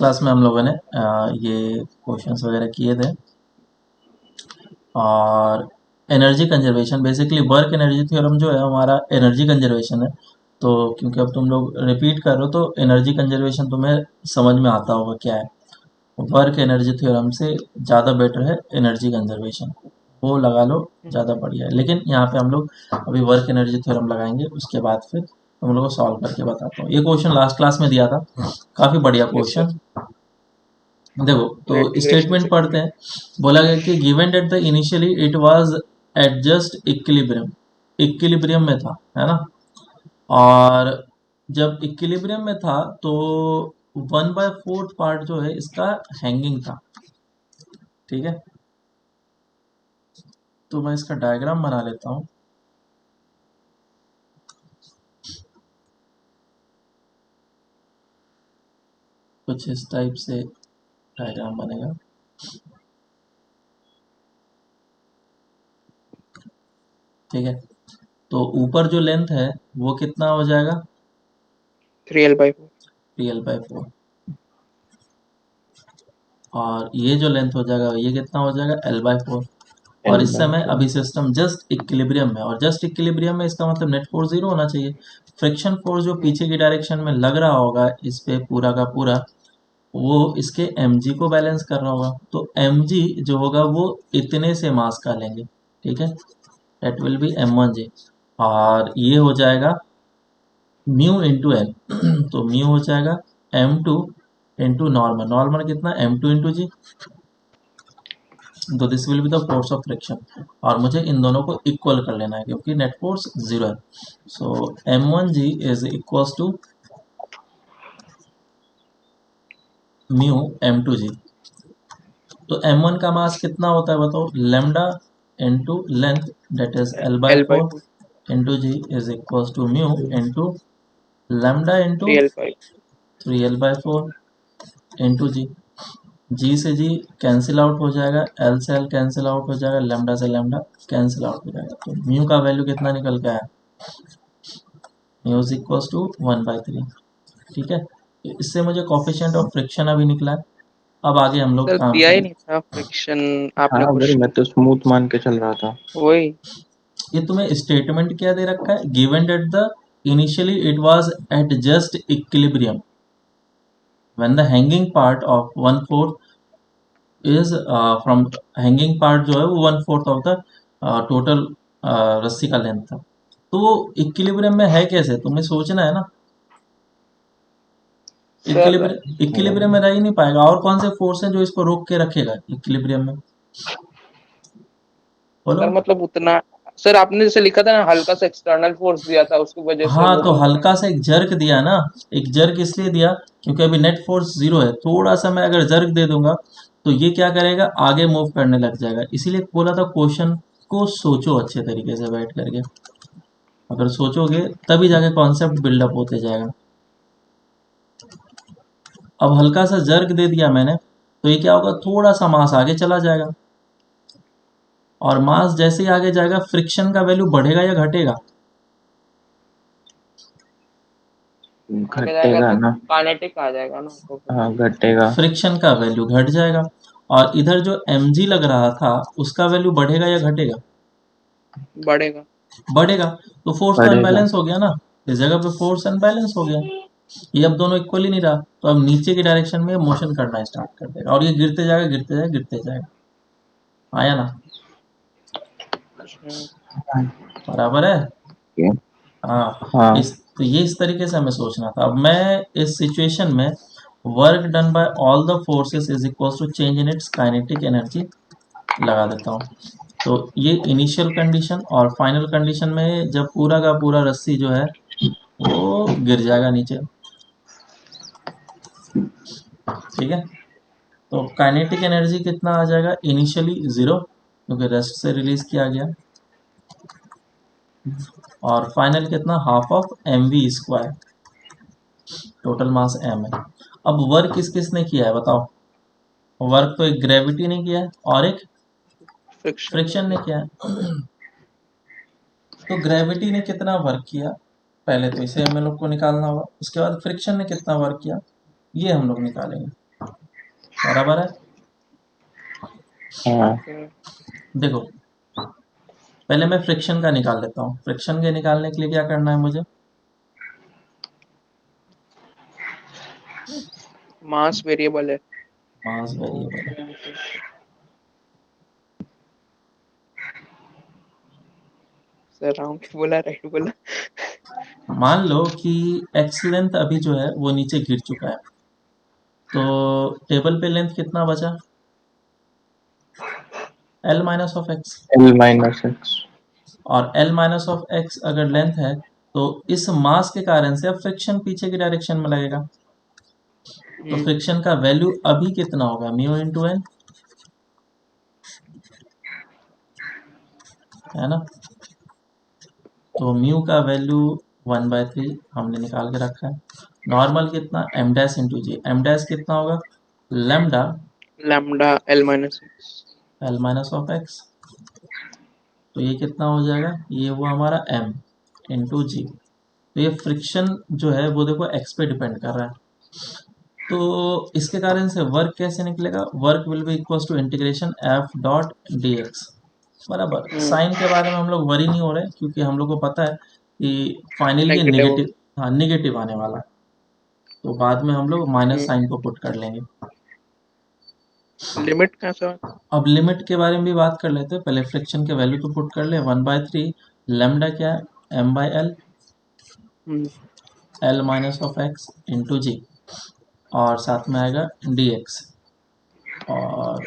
Class में हम लोगों ने ये क्वेश्चंस वगैरह किए थे। और energy conservation, basically work energy theorem जो है हमारा एनर्जी कंजर्वेशन है। तो क्योंकि अब तुम लोग रिपीट कर रहे हो तो एनर्जी कंजर्वेशन तुम्हें समझ में आता होगा क्या है। वर्क एनर्जी थ्योरम से ज़्यादा बेटर है एनर्जी कंजर्वेशन, वो लगा लो, ज़्यादा बढ़िया है। लेकिन यहाँ पे हम लोग अभी वर्क एनर्जी थ्योरम लगाएंगे, उसके बाद फिर हम लोग को सॉल्व करके बताता हूँ। ये क्वेश्चन लास्ट क्लास में दिया था, काफ़ी बढ़िया यस सर। क्वेश्चन। देखो तो रेक्टिफिकेशन स्टेटमेंट सेक्शन पढ़ते में। हैं। बोला गया कि given at the initially it was at just equilibrium, equilibrium में था, है ना। और जब इक्विलिब्रियम में था तो 1/4 पार्ट जो है इसका हैंगिंग था, ठीक है। तो मैं इसका डायग्राम बना लेता हूँ। कुछ इस टाइप से डायग्राम बनेगा, ठीक है। तो ऊपर जो लेंथ है वो कितना हो जाएगा, 3L/4। 3L/4। और ये जो लेंथ हो जाएगा ये कितना हो जाएगा, L/4। और एल इस बाई समय फोर अभी सिस्टम जस्ट इक्विलिब्रियम में, और जस्ट इक्विलिब्रियम में इसका मतलब नेट फोर्स जीरो होना चाहिए। फ्रिक्शन फोर्स जो पीछे की डायरेक्शन में लग रहा होगा इस पे पूरा का पूरा, वो इसके mg को बैलेंस कर रहा होगा। तो mg जो होगा वो इतने से मास का लेंगे, ठीक है। That will B m1g। और ये हो जाएगा म्यू इंटू एल। तो म्यू हो जाएगा m2 इंटू नॉर्मल, नॉर्मल कितना m2 इंटू जी। तो this will be the force of friction. और मुझे इन दोनों को इक्वल कर लेना है क्योंकि नेट फोर्स जीरो है। So m1g is equals to mu m2g। तो m1 का मास कितना होता है बताओ, lambda into length, that is L by L/4। Four into G is equals to mu into lambda into 3L/5। 3L/4 into G. G से G cancel out हो जाएगा, L से एल कैंसिल आउट हो जाएगा, लेमडा से lambda cancel out हो जाएगा। तो म्यू का वैल्यू कितना निकल के आया, म्यू इज इक्वल्स टू 1/3, ठीक है। तो इससे मुझे कॉफिशिएंट ऑफ फ्रिक्शन अभी निकला है। अब आगे हम लोग सर काम दिया ही करें। नहीं था फ्रिक्शन आपने हाँ भाई, मैं क्वेश्चन। तो स्मूथ मान के चल रहा था। वही। ये तुम्हें स्टेटमेंट क्या दे रखा है, given at the initially it was at just equilibrium when the hanging part of 1/4 is from, hanging part जो है वो 1/4 ऑफ द टोटल रस्सी का लेंथ था। तो वो इक्विलिब्रियम में है कैसे, तुम्हें सोचना है ना। सर इक्विलिब्रियम में रह ही नहीं पाएगा। और कौन से फोर्स हैं जो इसको रोक के रखेगा इक्विलिब्रियम में, बोलो। सर मतलब उतना। सर आपने जैसे लिखा था ना, हल्का सा एक्सटर्नल फोर्स दिया था उसकी वजह से हाँ वो तो घूम रहा हल्का सा एक जर्क दिया ना। एक जर्क इसलिए दिया क्योंकि अभी नेट फोर्स जीरो है, थोड़ा सा मैं अगर जर्क दे दूंगा तो ये क्या करेगा, आगे मूव करने लग जाएगा। इसीलिए बोला था क्वेश्चन को सोचो अच्छे तरीके से बैठ करके। अगर सोचोगे तभी जाके कॉन्सेप्ट बिल्डअप होते जाएगा। अब हल्का सा जर्क दे दिया मैंने तो ये क्या होगा, थोड़ा सा मास आगे चला जाएगा। और मास जैसे ही आगे जाएगा फ्रिक्शन का वैल्यू बढ़ेगा या घटेगा, है। आगे जाएगा घटेगा तो ना। काइनेटिक आ जाएगा ना तो फिर। हाँ घटेगा। फ्रिक्शन का वैल्यू घट जाएगा। और इधर जो mg लग रहा था उसका वैल्यू बढ़ेगा या घटेगा, बढ़ेगा। बढ़ेगा। तो फोर्स तो बढ़ेगा। अनबैलेंस हो गया ना, इस जगह पे फोर्स अनबैलेंस हो गया। ये अब दोनों इक्वल ही नहीं रहा, तो अब नीचे की डायरेक्शन में मोशन करना स्टार्ट कर देगा और ये गिरते जाएगा गिरते जाएगा गिरते जाएगा। आया ना, हम्म। बराबर है। ओके। हाँ। हाँ। इस तो ये इस तरीके से हमें सोचना था। अब मैं इस सिचुएशन में work done by all the forces is equal to change in its kinetic energy लगा देता हूँ। तो ये इनिशियल कंडीशन और फाइनल कंडीशन में जब पूरा का पूरा रस्सी जो है वो गिर जाएगा नीचे, ठीक है। तो काइनेटिक एनर्जी कितना आ जाएगा, इनिशियली जीरो क्योंकि रेस्ट से रिलीज किया गया, और फाइनल कितना, half of M V square, total mass M है। अब वर्क किस किस ने किया है बताओ, वर्क तो एक ग्रेविटी ने किया है और एक फ्रिक्शन ने फ्रिक्शन ने किया। किया है। तो ग्रेविटी ने कितना वर्क किया, पहले तो इसे हम लोग को निकालना होगा। उसके बाद फ्रिक्शन ने कितना वर्क किया, ये हम लोग निकालेंगे। बराबर है। हाँ देखो पहले मैं फ्रिक्शन का निकाल लेता हूँ। फ्रिक्शन के निकालने के लिए क्या करना है मुझे, मास वेरिएबल है। मास वेरिएबल है। सर राउंड बोला, राइट बोला। मान लो कि एक्स लेंथ अभी जो है वो नीचे गिर चुका है, तो टेबल पे लेंथ कितना बचा, L minus of x. L minus x. और एल माइनस ऑफ एक्स अगर लेंथ है तो इस मास के कारण से अब फ्रिक्शन पीछे की डायरेक्शन में लगेगा, तो फ्रिक्शन का वैल्यू अभी कितना होगा, म्यू इंटू एन, है ना। तो म्यू का वैल्यू 1/3 हमने निकाल के रखा है। नॉर्मल कितना, एम डैश इंटू जी, एम डैश कितना होगा, lambda lambda L minus x. L minus of x. तो ये कितना हो जाएगा, ये हुआ हमारा m इंटू जी। तो ये फ्रिक्शन जो है वो देखो x पे डिपेंड कर रहा है, तो इसके कारण से वर्क कैसे निकलेगा, work will be equal to integration F dot D X, बराबर। साइन के बारे में हम लोग वरी नहीं हो रहे क्योंकि हम लोग को पता है कि फाइनली ये नेगेटिव। निगेटिव, हाँ निगेटिव आने वाला है, तो बाद में हम लोग माइनस साइन को पुट कर लेंगे। लिमिट कैसा? अब लिमिट के बारे में भी बात कर लेते हैं, पहले फ्रिक्शन के वैल्यू तो पुट कर ले, 1/3 लेमडा क्या है, M by L, L minus of X into G, और साथ में आएगा डी एक्स, और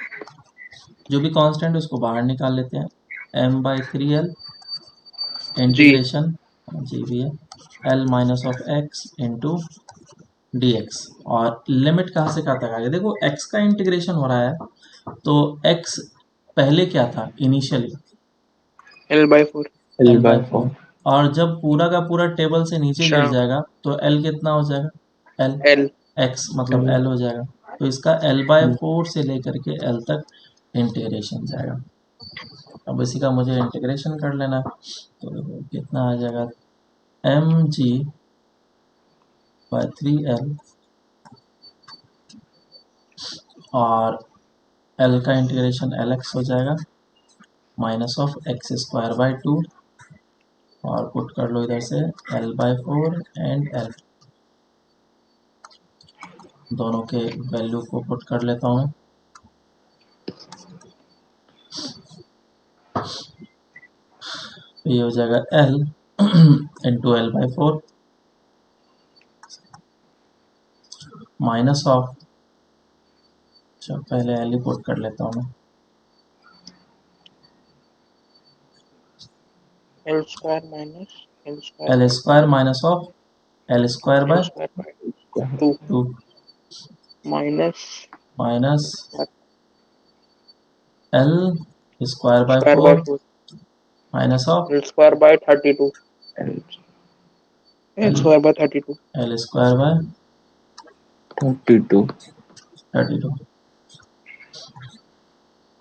जो भी कांस्टेंट उसको बाहर निकाल लेते हैं, m/3l जी। इंटीग्रेशन, जी भी है, L minus of X into D x. और लिमिट कहाँ से कहाँ तक आ गया, देखो x का इंटीग्रेशन हो रहा है तो x पहले क्या था initially, L/4। L L by by four, 4। और जब पूरा का पूरा टेबल से नीचे अच्छा। गिर जाएगा तो l कितना हो जाएगा, l एल। x मतलब l हो जाएगा, तो इसका L/4 से लेकर के l तक इंटीग्रेशन जाएगा। अब इसी का मुझे इंटीग्रेशन कर लेना है, तो देखो कितना आ जाएगा, mg/3l, और l का इंटीग्रेशन lx हो जाएगा, माइनस ऑफ x² 2, और पुट कर लो इधर से L/4 एंड l, दोनों के वैल्यू को पुट कर लेता हूँ मैं। तो ये हो जाएगा l into L/4 minus of, अच्छा पहले l ही पुट कर लेता हूँ मैं, L² minus L² minus of L²/2 two minus minus L² by square by 4 4। Minus of L² by 32। L L²/32। L² 32। 32।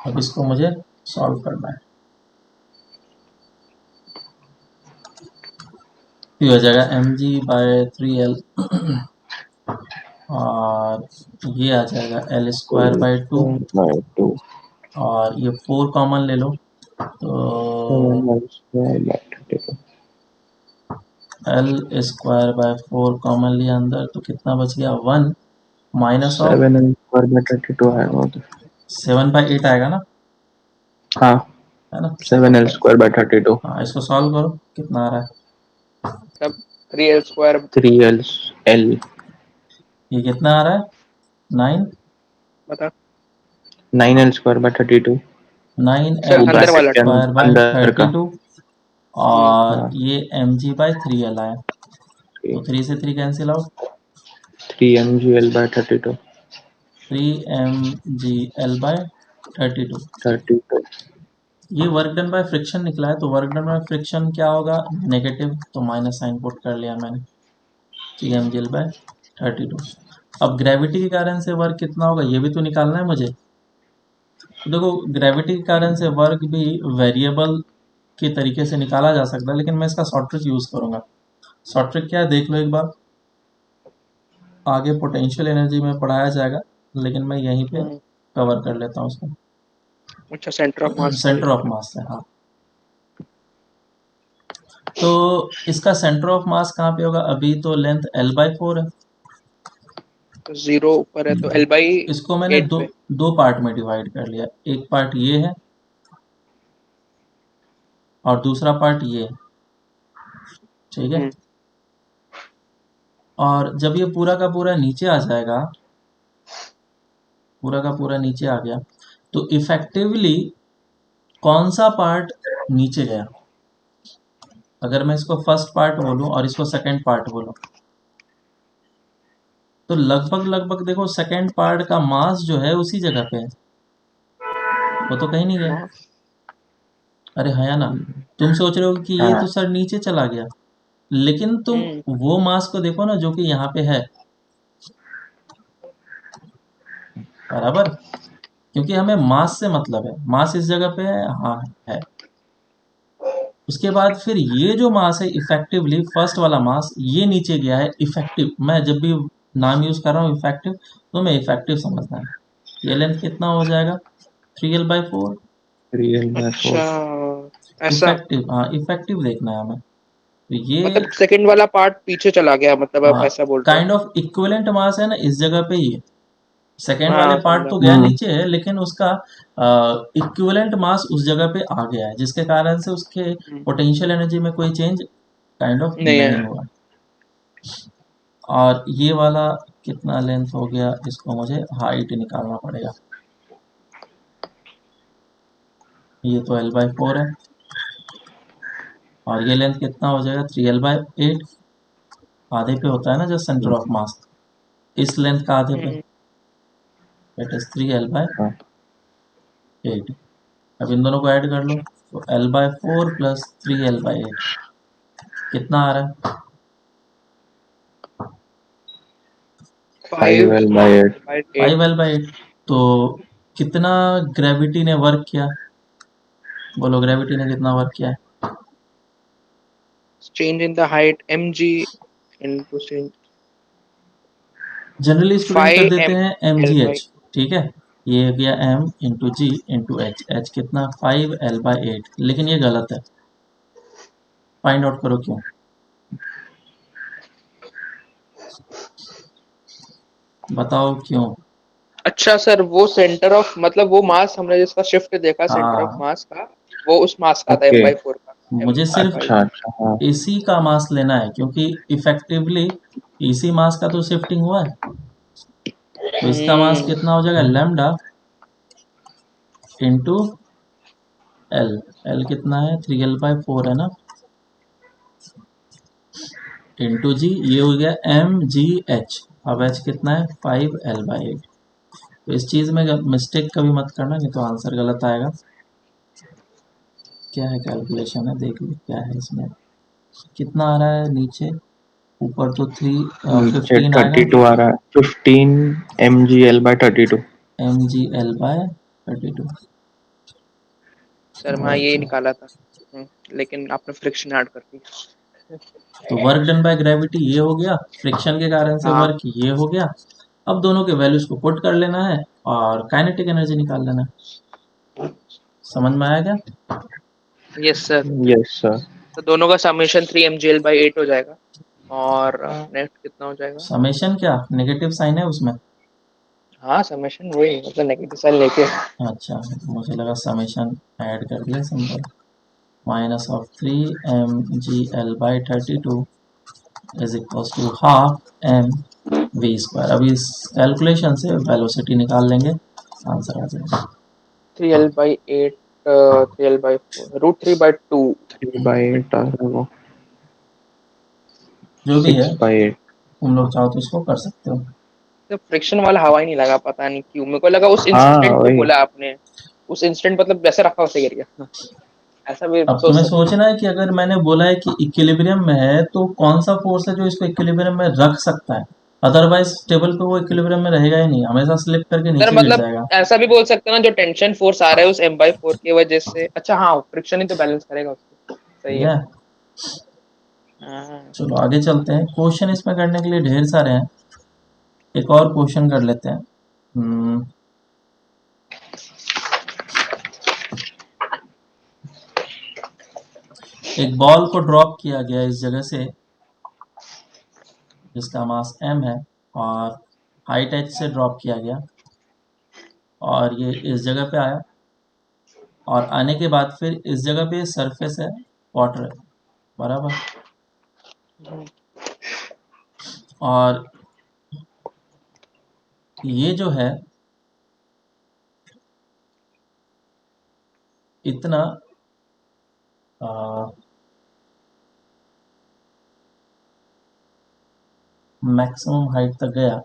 अब इसको मुझे सॉल्व करना है, ये हो जाएगा mg/3l और ये आ जाएगा L² 2, बाय 2। और ये 4 कॉमन ले लो, तो 7L² बाय 32। L² 4 कॉमन लिया अंदर तो कितना बच गया, 1 माइनस ऑफ 7L² बाय 32 आएगा वो तो। 7/8 आएगा ना, हाँ है ना। 7L² bye 32। हाँ इसको सॉल्व करो, कितना आ रहा है, तब 3L²। 3L। ये कितना आ रहा है, 9, बता 9L² बाय 32। सर,9l अंदर वाला। ब्रैकेट के स्क्वायर बाय अंदर का। 32, और हाँ ये mg/3l आया, तो 3 से 3 cancel out, 3mgl bye 32। 3mgl/32। 32। ये वर्क डन बाय फ्रिक्शन निकला है, तो वर्क डन बाय फ्रिक्शन क्या होगा, नेगेटिव, तो माइनस साइन पुट कर लिया मैंने, 3mgl/32। अब ग्रेविटी के कारण से वर्क कितना होगा ये भी तो निकालना है मुझे। तो देखो ग्रेविटी के कारण से वर्क भी वेरिएबल के तरीके से निकाला जा सकता है, लेकिन मैं इसका शॉर्ट ट्रिक यूज़ करूंगा। शॉर्ट ट्रिक क्या है देख लो एक बार, आगे पोटेंशियल एनर्जी में पढ़ाया जाएगा, लेकिन मैं यहीं पे कवर कर लेता हूँ उसको अच्छा, centre of mass centre of mass से। हाँ, तो इसका सेंटर ऑफ मास कहाँ पे होगा? अभी तो लेंथ L/4 है, तो 0 ऊपर है तो L/8 इसको मैंने दो पे। दो पार्ट में डिवाइड कर लिया। एक पार्ट ये है और दूसरा पार्ट ये है, ठीक है। और जब ये पूरा का पूरा नीचे आ जाएगा, पूरा का पूरा नीचे आ गया, तो इफेक्टिवली कौन सा पार्ट नीचे गया? अगर मैं इसको फर्स्ट पार्ट बोलूं और इसको सेकंड पार्ट बोलूं, तो लगभग लगभग देखो सेकंड पार्ट का मास जो है उसी जगह पे है, वो तो कहीं नहीं गया। मास अरे है या ना? तुम सोच रहे हो कि ये तो हाँ सर नीचे चला गया, लेकिन तुम वो मास को देखो ना जो कि यहाँ पे है, बराबर। क्योंकि हमें मास से मतलब है, मास इस जगह पे है, हाँ है। उसके बाद फिर ये जो मास है इफेक्टिवली फर्स्ट वाला मास ये नीचे गया है इफेक्टिव। मैं जब भी नाम यूज कर रहा हूँ इफेक्टिव, तो मैं इफेक्टिव समझना है। ये लेंथ कितना हो जाएगा? 3L/4। 3L/4। अच्छा, ऐसा इफेक्टिव, हाँ इफेक्टिव देखना है हमें। तो ये मतलब सेकंड वाला पार्ट पीछे चला गया, मतलब आप हाँ ऐसा बोल रहे हो। काइंड ऑफ इक्विवेलेंट मास है ना इस जगह पे ही है। सेकेंड वाले हाँ, पार्ट समझा। तो गया नीचे है, लेकिन उसका इक्विवेलेंट मास उस जगह पे आ गया है, जिसके कारण से उसके पोटेंशियल एनर्जी में कोई चेंज काइंड ऑफ नहीं नहीं है। हुआ। और ये वाला कितना लेंथ हो गया, इसको मुझे हाइट निकालना पड़ेगा। ये तो L/4 है और ये लेंथ कितना हो जाएगा? 3L/8। आधे पे होता है ना जो सेंटर ऑफ मास, इस लेंथ का आधे पे, दैट इज 3L/8। हाँ अब इन दोनों को ऐड कर लो, तो L/4 प्लस 3L/8 कितना आ रहा है? 5L/8। 5/8। 5L/8। तो कितना ग्रेविटी ने वर्क किया? बोलो ग्रेविटी ने कितना वर्क किया है? Change in the height mg into change generally student कर 5 देते हैं ml बाई। mgh, ठीक है। ये हो गया m into G into H. H कितना? 5L/8। लेकिन ये गलत है, फाइंड आउट करो क्यों। बताओ क्यों। अच्छा सर, वो सेंटर ऑफ मतलब वो मास हमने जिसका शिफ्ट देखा सेंटर ऑफ हाँ, मास का, वो उस मास का था ओके। M/4 का। मुझे सिर्फ M/5। अच्छा अच्छा हाँ। इसी का मास लेना है, क्योंकि इफेक्टिवली इसी मास का तो शिफ्टिंग हुआ है। तो इसका मास कितना हो जाएगा? Lambda into L. एल कितना है? 3L/4 है ना, इंटू जी। ये हो गया mgh। अब h कितना है? 5L/8। तो इस चीज़ में मिस्टेक कभी मत करना, नहीं तो आंसर गलत आएगा। क्या है कैलकुलेशन है, देख लो क्या है इसमें। कितना आ रहा है नीचे? ऊपर तो नीचे 15 आएगा। 32 आ रहा है। 15 mgl/32। mgl/32। सर मैं ये अच्छा, निकाला था। लेकिन आपने फ्रिक्शन ऐड कर दी। तो वर्क डन बाय ग्रेविटी ये हो गया, फ्रिक्शन के कारण से हाँ। वर्क ये हो गया। अब दोनों के वैल्यूज को पुट कर लेना है और काइनेटिक एनर्जी निकाल लेना है। समझ में आया क्या? Yes sir. Yes sir. तो दोनों का समेशन 3 mgl/8 हो जाएगा। और नेट कितना हो जाएगा? समेशन क्या, नेगेटिव साइन है उसमें? हाँ, समेशन वही मतलब नेगेटिव साइन लेके। अच्छा, मुझे लगा समेशन ऐड कर दिया simple. Minus of 3 mgl/32 is equal to half mv²। अभी इस कैलकुलेशन से वेलोसिटी निकाल लेंगे, आंसर आ जाएगा। 3L/8 3L/4 √3/2। 3/8 आ रहा है वो। जो भी है, 6/8। तुम लोग चाहो तो इसको कर सकते हो। तो फ्रिक्शन वाला हवा ही नहीं लगा, पता नहीं क्यों। मेरे को लगा उस हाँ इंस्टेंट पे वही। बोला आपने। उस इंस्टेंट मतलब वैसे रखा वैसे गिर गया। ऐसा भी अब सोच तुम्हें सकते हैं। सोचना है कि अगर मैंने बोला है कि इक्विलिब्रियम में है, तो कौन सा फोर्स है जो इसको इक्विलिब्रियम में रख सकता है। अदरवाइज टेबल पे वो इक्विलिब्रियम में रहेगा ही नहीं, हमेशा स्लिप करके सर नीचे गिर मतलब जाएगा। ऐसा भी बोल सकते हैं ना, जो टेंशन फोर्स आ रहा है उस M/4 की वजह से। अच्छा हाँ, फ्रिक्शन ही तो बैलेंस करेगा उसको। सही ठीक है। है, हाँ। चलो आगे चलते हैं। क्वेश्चन इसमें करने के लिए ढेर सारे हैं, एक और क्वेश्चन कर लेते हैं। हम्म, एक बॉल को ड्रॉप किया गया इस जगह से जिसका मास m है और हाइट h से ड्रॉप किया गया और ये इस जगह पे आया और आने के बाद फिर इस जगह पे सरफेस है, वाटर है, बराबर। और ये जो है इतना मैक्सिमम हाइट तक गया।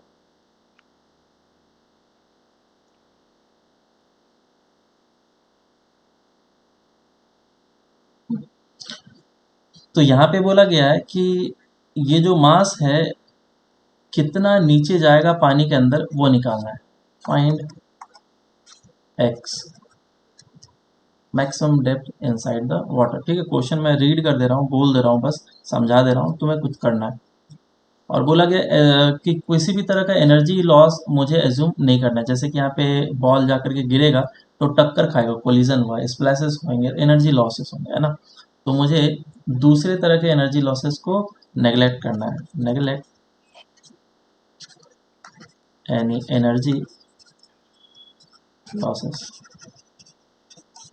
तो यहाँ पे बोला गया है कि ये जो मास है कितना नीचे जाएगा पानी के अंदर वो निकालना है। Find x maximum depth inside the water. ठीक है, क्वेश्चन मैं रीड कर दे रहा हूँ, बोल दे रहा हूँ, बस समझा दे रहा हूँ, तुम्हें कुछ करना है। और बोला गया कि किसी भी तरह का एनर्जी लॉस मुझे एज्यूम नहीं करना है। जैसे कि यहाँ पे बॉल जाकर के गिरेगा तो टक्कर खाएगा, कोलिजन हुआ, स्प्लैशेस होंगे, एनर्जी लॉसेस होंगे, है ना। तो मुझे दूसरे तरह के एनर्जी लॉसेस को नेगलेक्ट करना है। Neglect any energy losses.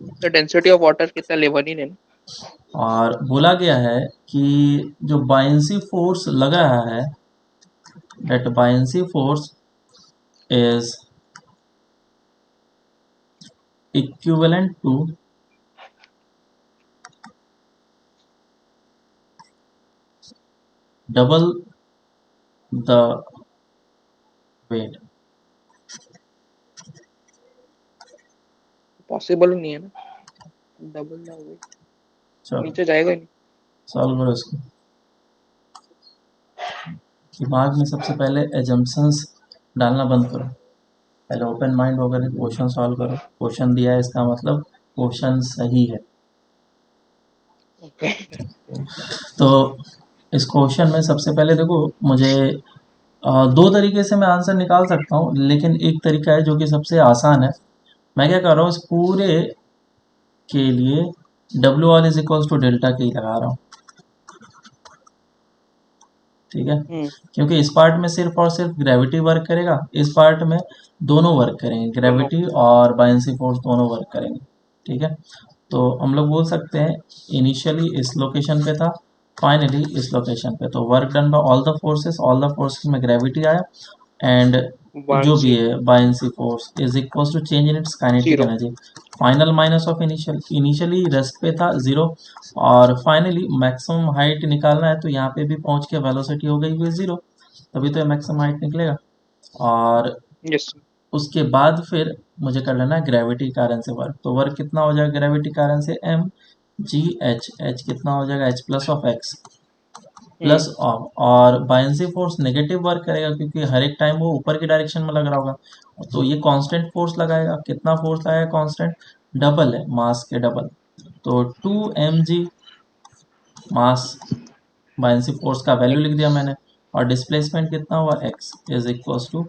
तो डेंसिटी ऑफ वाटर कितना, 11 ही है ना। और बोला गया है कि जो बायंसी फोर्स लग रहा है, that buoyancy force is equivalent to double the weight। Possible नहीं है ना, डबल ना हो, चलो नीचे जाएगा ही नहीं। सॉल्व करो इसको। दिमाग में सबसे पहले एजम्पशंस डालना बंद करो, पहले ओपन माइंड होकर क्वेश्चन सॉल्व करो। क्वेश्चन दिया है इसका मतलब क्वेश्चन सही है। ओके। तो इस क्वेश्चन में सबसे पहले देखो, मुझे दो तरीके से मैं आंसर निकाल सकता हूँ, लेकिन एक तरीका है जो कि सबसे आसान है। मैं क्या कर रहा हूँ, इस पूरे के लिए W all is equals to delta के ही लगा रहा हूँ। ठीक है, क्योंकि इस पार्ट में सिर्फ और सिर्फ ग्रेविटी वर्क करेगा, इस पार्ट में दोनों वर्क करेंगे, दोनों। ग्रेविटी और बायंसी फोर्स दोनों वर्क करेंगे। ठीक है, तो हम लोग बोल सकते हैं इनिशियली इस लोकेशन पे था, फाइनली इस लोकेशन पे। तो work done by all the forces में ग्रेविटी आया एंड वन जो भी सी है buoyancy force is equals to change in its kinetic zero. Energy. Final minus of initial, initially rest पे था 0 और फाइनली मैक्सिमम हाइट निकालना है, तो यहाँ पे भी पहुंच के वेलोसिटी हो गई हुई 0, तभी तो मैक्सिमम हाइट निकलेगा। और यस। उसके बाद फिर मुझे कर लेना है ग्रेविटी कारण से वर्क। तो वर्क कितना हो जाएगा ग्रेविटी कारण से, एम जी एच, एच कितना हो जाएगा, H plus of x plus of, और बायंसी फोर्स नेगेटिव वर्क करेगा क्योंकि हर एक टाइम वो ऊपर की डायरेक्शन में लग रहा होगा, तो ये कांस्टेंट फोर्स लगाएगा। कितना फोर्स लगाएगा कांस्टेंट, डबल है, मास के डबल। तो 2 mg मास, बायंसी फोर्स का वैल्यू लिख दिया मैंने, और डिस्प्लेसमेंट कितना हुआ, x इज इक्वल्स टू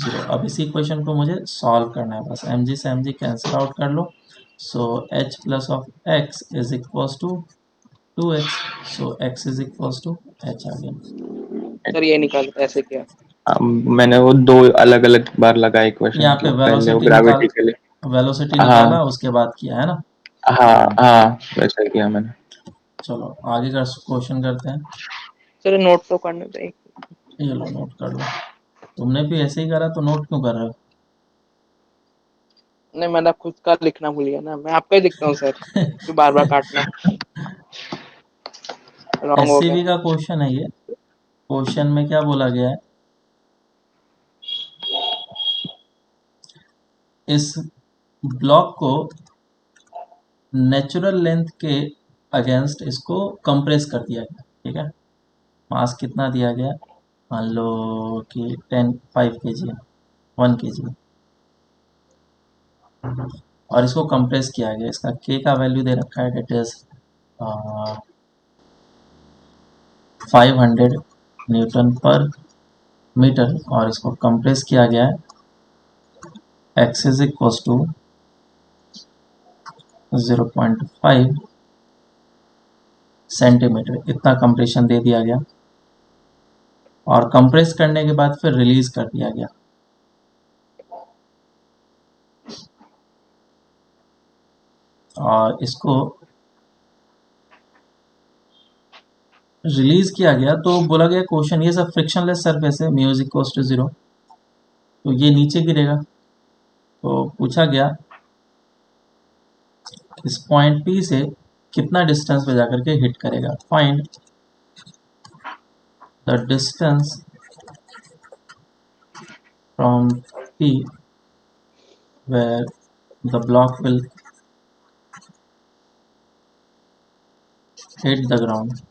0। अब इसी क्वेश्चन को मुझे सॉल्व करना है, बस mg से mg कैंसिल आउट कर लो। So h plus of x is equals to 2x, so x is equals to h आ गया। सर ये निकाल ऐसे क्या। मैंने वो दो अलग अलग बार लगाए क्वेश्चन, यहाँ पे मतलब पहले वो वेलोसिटी ग्रेविटी निकाल, के लिए। वेलोसिटी हाँ निकाला उसके बाद किया है ना। हाँ हाँ, वैसा किया मैंने। चलो आगे का क्वेश्चन करते हैं। सर नोट तो करना चाहिए। ये लो नोट कर लो, तुमने भी ऐसे ही करा तो नोट क्यों कर रहे हो। नहीं, मैंने खुद का लिखना भूल गया ना, मैं आपका ही लिखता हूँ सर, क्यों बार बार काटना, रॉन्ग हो गया। एससीबी का क्वेश्चन है ये। क्वेश्चन में क्या बोला गया है, इस ब्लॉक को नेचुरल लेंथ के अगेंस्ट इसको कंप्रेस कर दिया गया। ठीक है, मास कितना दिया गया, मान लो कि 5 kg है, 1 kg, और इसको कंप्रेस किया गया। इसका के का वैल्यू दे रखा है, that is 500 newton per metre, और इसको कंप्रेस किया गया है x is equal to 0.5 centimetre, इतना कंप्रेशन दे दिया गया और कंप्रेस करने के बाद फिर रिलीज कर दिया गया। और इसको रिलीज किया गया तो बोला गया क्वेश्चन, ये सब फ्रिक्शनलेस सरफेस है, म्यू इज इक्वल टू 0, तो ये नीचे गिरेगा। तो पूछा गया इस पॉइंट P से कितना डिस्टेंस पे जाकर के हिट करेगा। Find the distance from P where the block will hit the ground।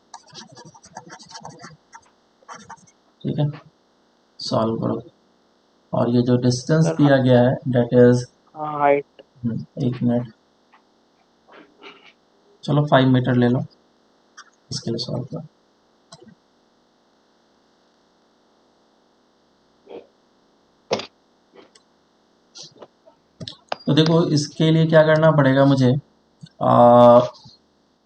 ठीक है, सॉल्व करो। और ये जो डिस्टेंस सर दिया गया है डेट इज, हाइट 1 मिनट, चलो 5 मीटर ले लो, इसके लिए सॉल्व करो। तो देखो इसके लिए क्या करना पड़ेगा मुझे,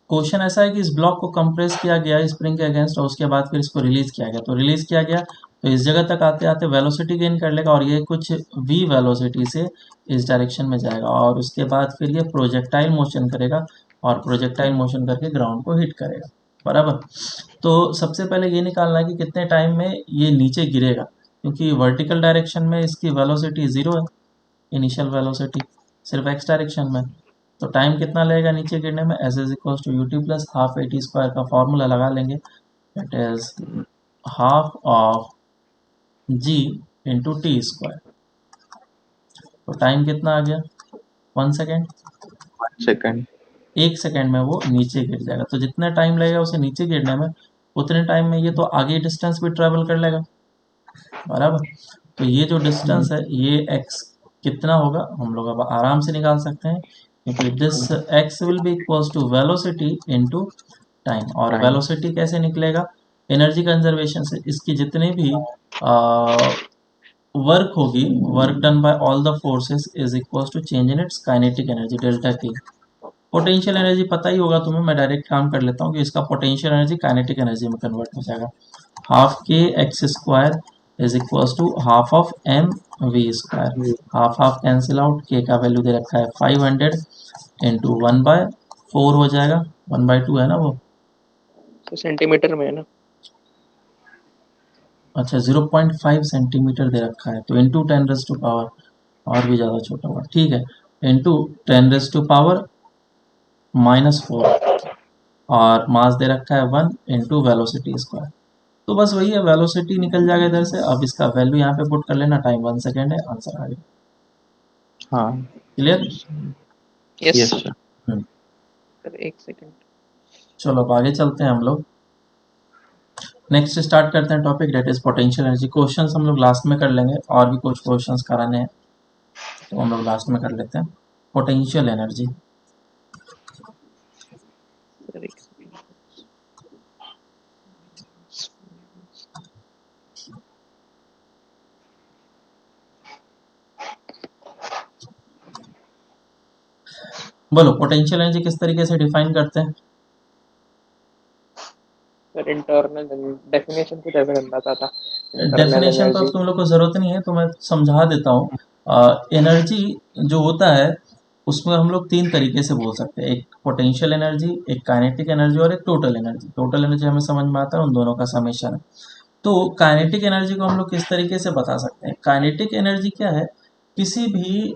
क्वेश्चन ऐसा है कि इस ब्लॉक को कंप्रेस किया गया स्प्रिंग के अगेंस्ट और उसके बाद फिर इसको रिलीज किया गया। तो रिलीज किया गया तो इस जगह तक आते आते वेलोसिटी गेन कर लेगा और ये कुछ v वेलोसिटी से इस डायरेक्शन में जाएगा और उसके बाद फिर ये प्रोजेक्टाइल मोशन करेगा और प्रोजेक्टाइल मोशन करके ग्राउंड को हिट करेगा, बराबर। तो सबसे पहले ये निकालना है कि कितने टाइम में ये नीचे गिरेगा, क्योंकि वर्टिकल डायरेक्शन में इसकी वेलोसिटी 0 है, इनिशियल वेलोसिटी सिर्फ x डायरेक्शन में। तो टाइम कितना लगेगा नीचे गिरने में, S is equal to ut plus half A T square का फॉर्मूला लगा लेंगे, that is half of g into T square. तो टाइम कितना आ गया, 1 सेकेंड। 1 सेकंड। 1 सेकेंड में वो नीचे गिर जाएगा। तो जितना टाइम लगेगा उसे नीचे गिरने में उतने टाइम में ये तो आगे डिस्टेंस भी ट्रेवल कर लेगा, बराबर। तो ये जो डिस्टेंस है ये x कितना होगा हम लोग अब आराम से निकाल सकते हैं, क्योंकि this x will be equals to velocity into time. और Time। वेलोसिटी कैसे निकलेगा, एनर्जी कंजर्वेशन से। इसकी जितने भी वर्क होगी, work done by all the forces is equals to change in its kinetic energy delta T. Potential energy पता ही होगा तुम्हें, मैं डायरेक्ट काम कर लेता हूँ कि इसका पोटेंशियल एनर्जी काइनेटिक एनर्जी में कन्वर्ट हो जाएगा। Half K X square is equals to half of M V square. Half half cancel out, K का वैल्यू दे रखा है 500 इंटू 1/4 हो जाएगा, 1/2 है ना वो, तो सेंटीमीटर में है ना। अच्छा 0.5 सेंटीमीटर दे रखा है, तो इंटू 10⁻⁴ और भी ज़्यादा छोटा होगा, ठीक है, इंटू 10⁻⁻⁴ और मास दे रखा है 1 इंटू वेलोसिटी स्क्वायर। तो बस वही है, वेलोसिटी निकल जाएगा इधर से। अब इसका वैल्यू यहाँ पे पुट कर लेना, टाइम 1 सेकेंड है, आंसर आ गया। हाँ। Clear? Yes yes sir. Sir, 1 second. चलो अब आगे चलते हैं हम लोग। नेक्स्ट स्टार्ट करते हैं topic, that is potential energy. Questions हम लोग लास्ट में कर लेंगे, और भी कुछ क्वेश्चंस कराने हैं तो हम लोग लास्ट में कर लेते हैं। Potential energy, sir 1 second. बोलो पोटेंशियल एनर्जी किस तरीके से डिफाइन करते हैं। सर इंटरनल डेफिनेशन कुछ ऐसा करना था इंटरनल डेफिनेशन तो अब एनर्जी। तुम लोग को ज़रूरत नहीं है, तो मैं समझा देता हूँ। एनर्जी जो होता है उसमें हम लोग 3 तरीके से बोल सकते हैं, एक पोटेंशियल एनर्जी, एक काइनेटिक एनर्जी और एक टोटल एनर्जी। टोटल एनर्जी हमें समझ में आता है, उन दोनों का समेशन है। तो काइनेटिक एनर्जी को हम लोग किस तरीके से बता सकते हैं, काइनेटिक एनर्जी क्या है, किसी भी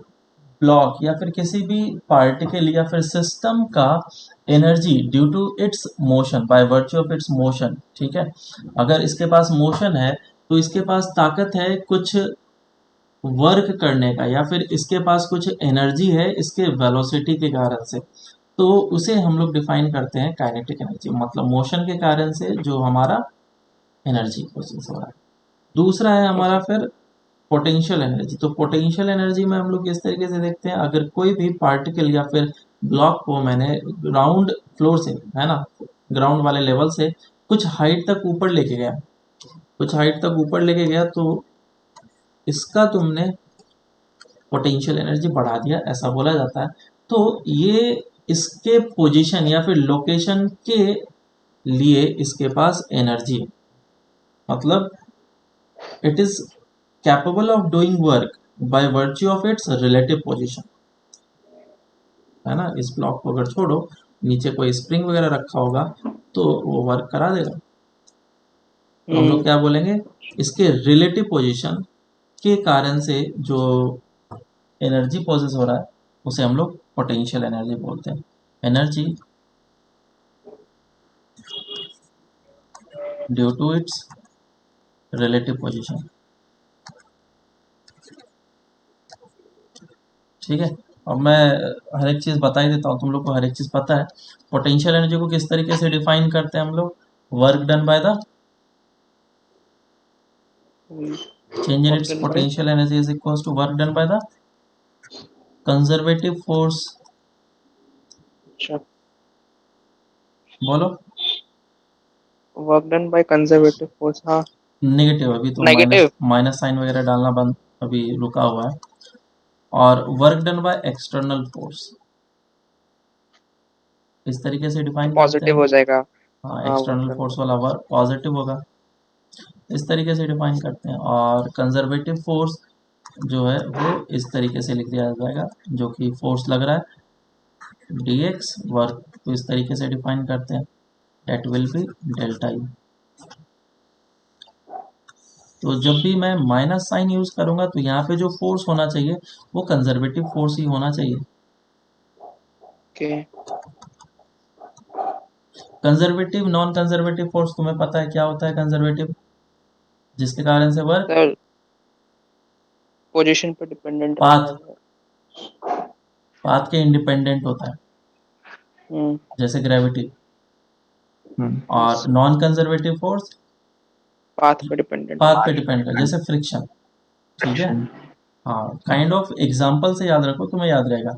ब्लॉक या फिर किसी भी पार्टिकल या फिर सिस्टम का energy due to its motion, by virtue of its motion, ठीक है। अगर इसके पास मोशन है तो इसके पास ताकत है कुछ वर्क करने का, या फिर इसके पास कुछ एनर्जी है इसके वेलोसिटी के कारण से, तो उसे हम लोग डिफाइन करते हैं काइनेटिक एनर्जी। मतलब मोशन के कारण से जो हमारा एनर्जी प्रोसेस हो रहा है। दूसरा है हमारा फिर पोटेंशियल एनर्जी। तो पोटेंशियल एनर्जी में हम लोग इस तरीके से देखते हैं, अगर कोई भी पार्टिकल या फिर ब्लॉक को मैंने ग्राउंड फ्लोर से, है ना, ग्राउंड वाले लेवल से कुछ हाइट तक ऊपर लेके गया, कुछ हाइट तक ऊपर लेके गया, तो इसका तुमने पोटेंशियल एनर्जी बढ़ा दिया, ऐसा बोला जाता है। तो ये इसके पोजीशन या फिर लोकेशन के लिए इसके पास एनर्जी है, मतलब it is capable of doing work by virtue of it's relative position, है ना। इस ब्लॉक को अगर छोड़ो, नीचे कोई स्प्रिंग वगैरह रखा होगा तो वो वर्क करा देगा। तो हम लोग क्या बोलेंगे, इसके रिलेटिव पोजीशन के कारण से जो एनर्जी प्रोसेस हो रहा है उसे हम लोग पोटेंशियल एनर्जी बोलते हैं। Energy due to its relative position, ठीक है। अब मैं हर एक चीज़ बता ही देता हूँ, तुम लोग को हर एक चीज़ पता है। पोटेंशियल एनर्जी को किस तरीके से डिफाइन करते हैं हम लोग, work done by the change in its potential energy is equals to work done by the conservative force। अच्छा, बोलो। Work done by conservative force, हाँ नेगेटिव, अभी तो नेगेटिव। माइनस साइन वगैरह डालना बंद, अभी रुका हुआ है। और work done by external force, इस तरीके से डिफाइन करते पॉजिटिव हैं। हो जाएगा। हाँ, हाँ एक्सटर्नल फोर्स वाला वर्क पॉजिटिव होगा, इस तरीके से डिफाइन करते हैं। और कंजर्वेटिव फोर्स जो है वो इस तरीके से लिख दिया जाएगा, जो कि फोर्स लग रहा है dx, वर्क को इस तरीके से डिफाइन करते हैं, that will be delta U. तो जब भी मैं माइनस साइन यूज करूंगा तो यहाँ पे जो फोर्स होना चाहिए वो कंजर्वेटिव फोर्स ही होना चाहिए। Okay, conservative non conservative force तुम्हें पता है क्या होता है कंजर्वेटिव, जिसके कारण से वर्क सर पोजीशन पे डिपेंडेंट पाथ रहता है। पाथ के इंडिपेंडेंट होता है, जैसे ग्रेविटी। और नॉन कंजर्वेटिव फोर्स पाथ पे डिपेंडेंट पाथ रहता पे डिपेंड कर, जैसे फ्रिक्शन, ठीक है। हाँ, काइंड ऑफ एग्जाम्पल से याद रखो, तुम्हें याद रहेगा।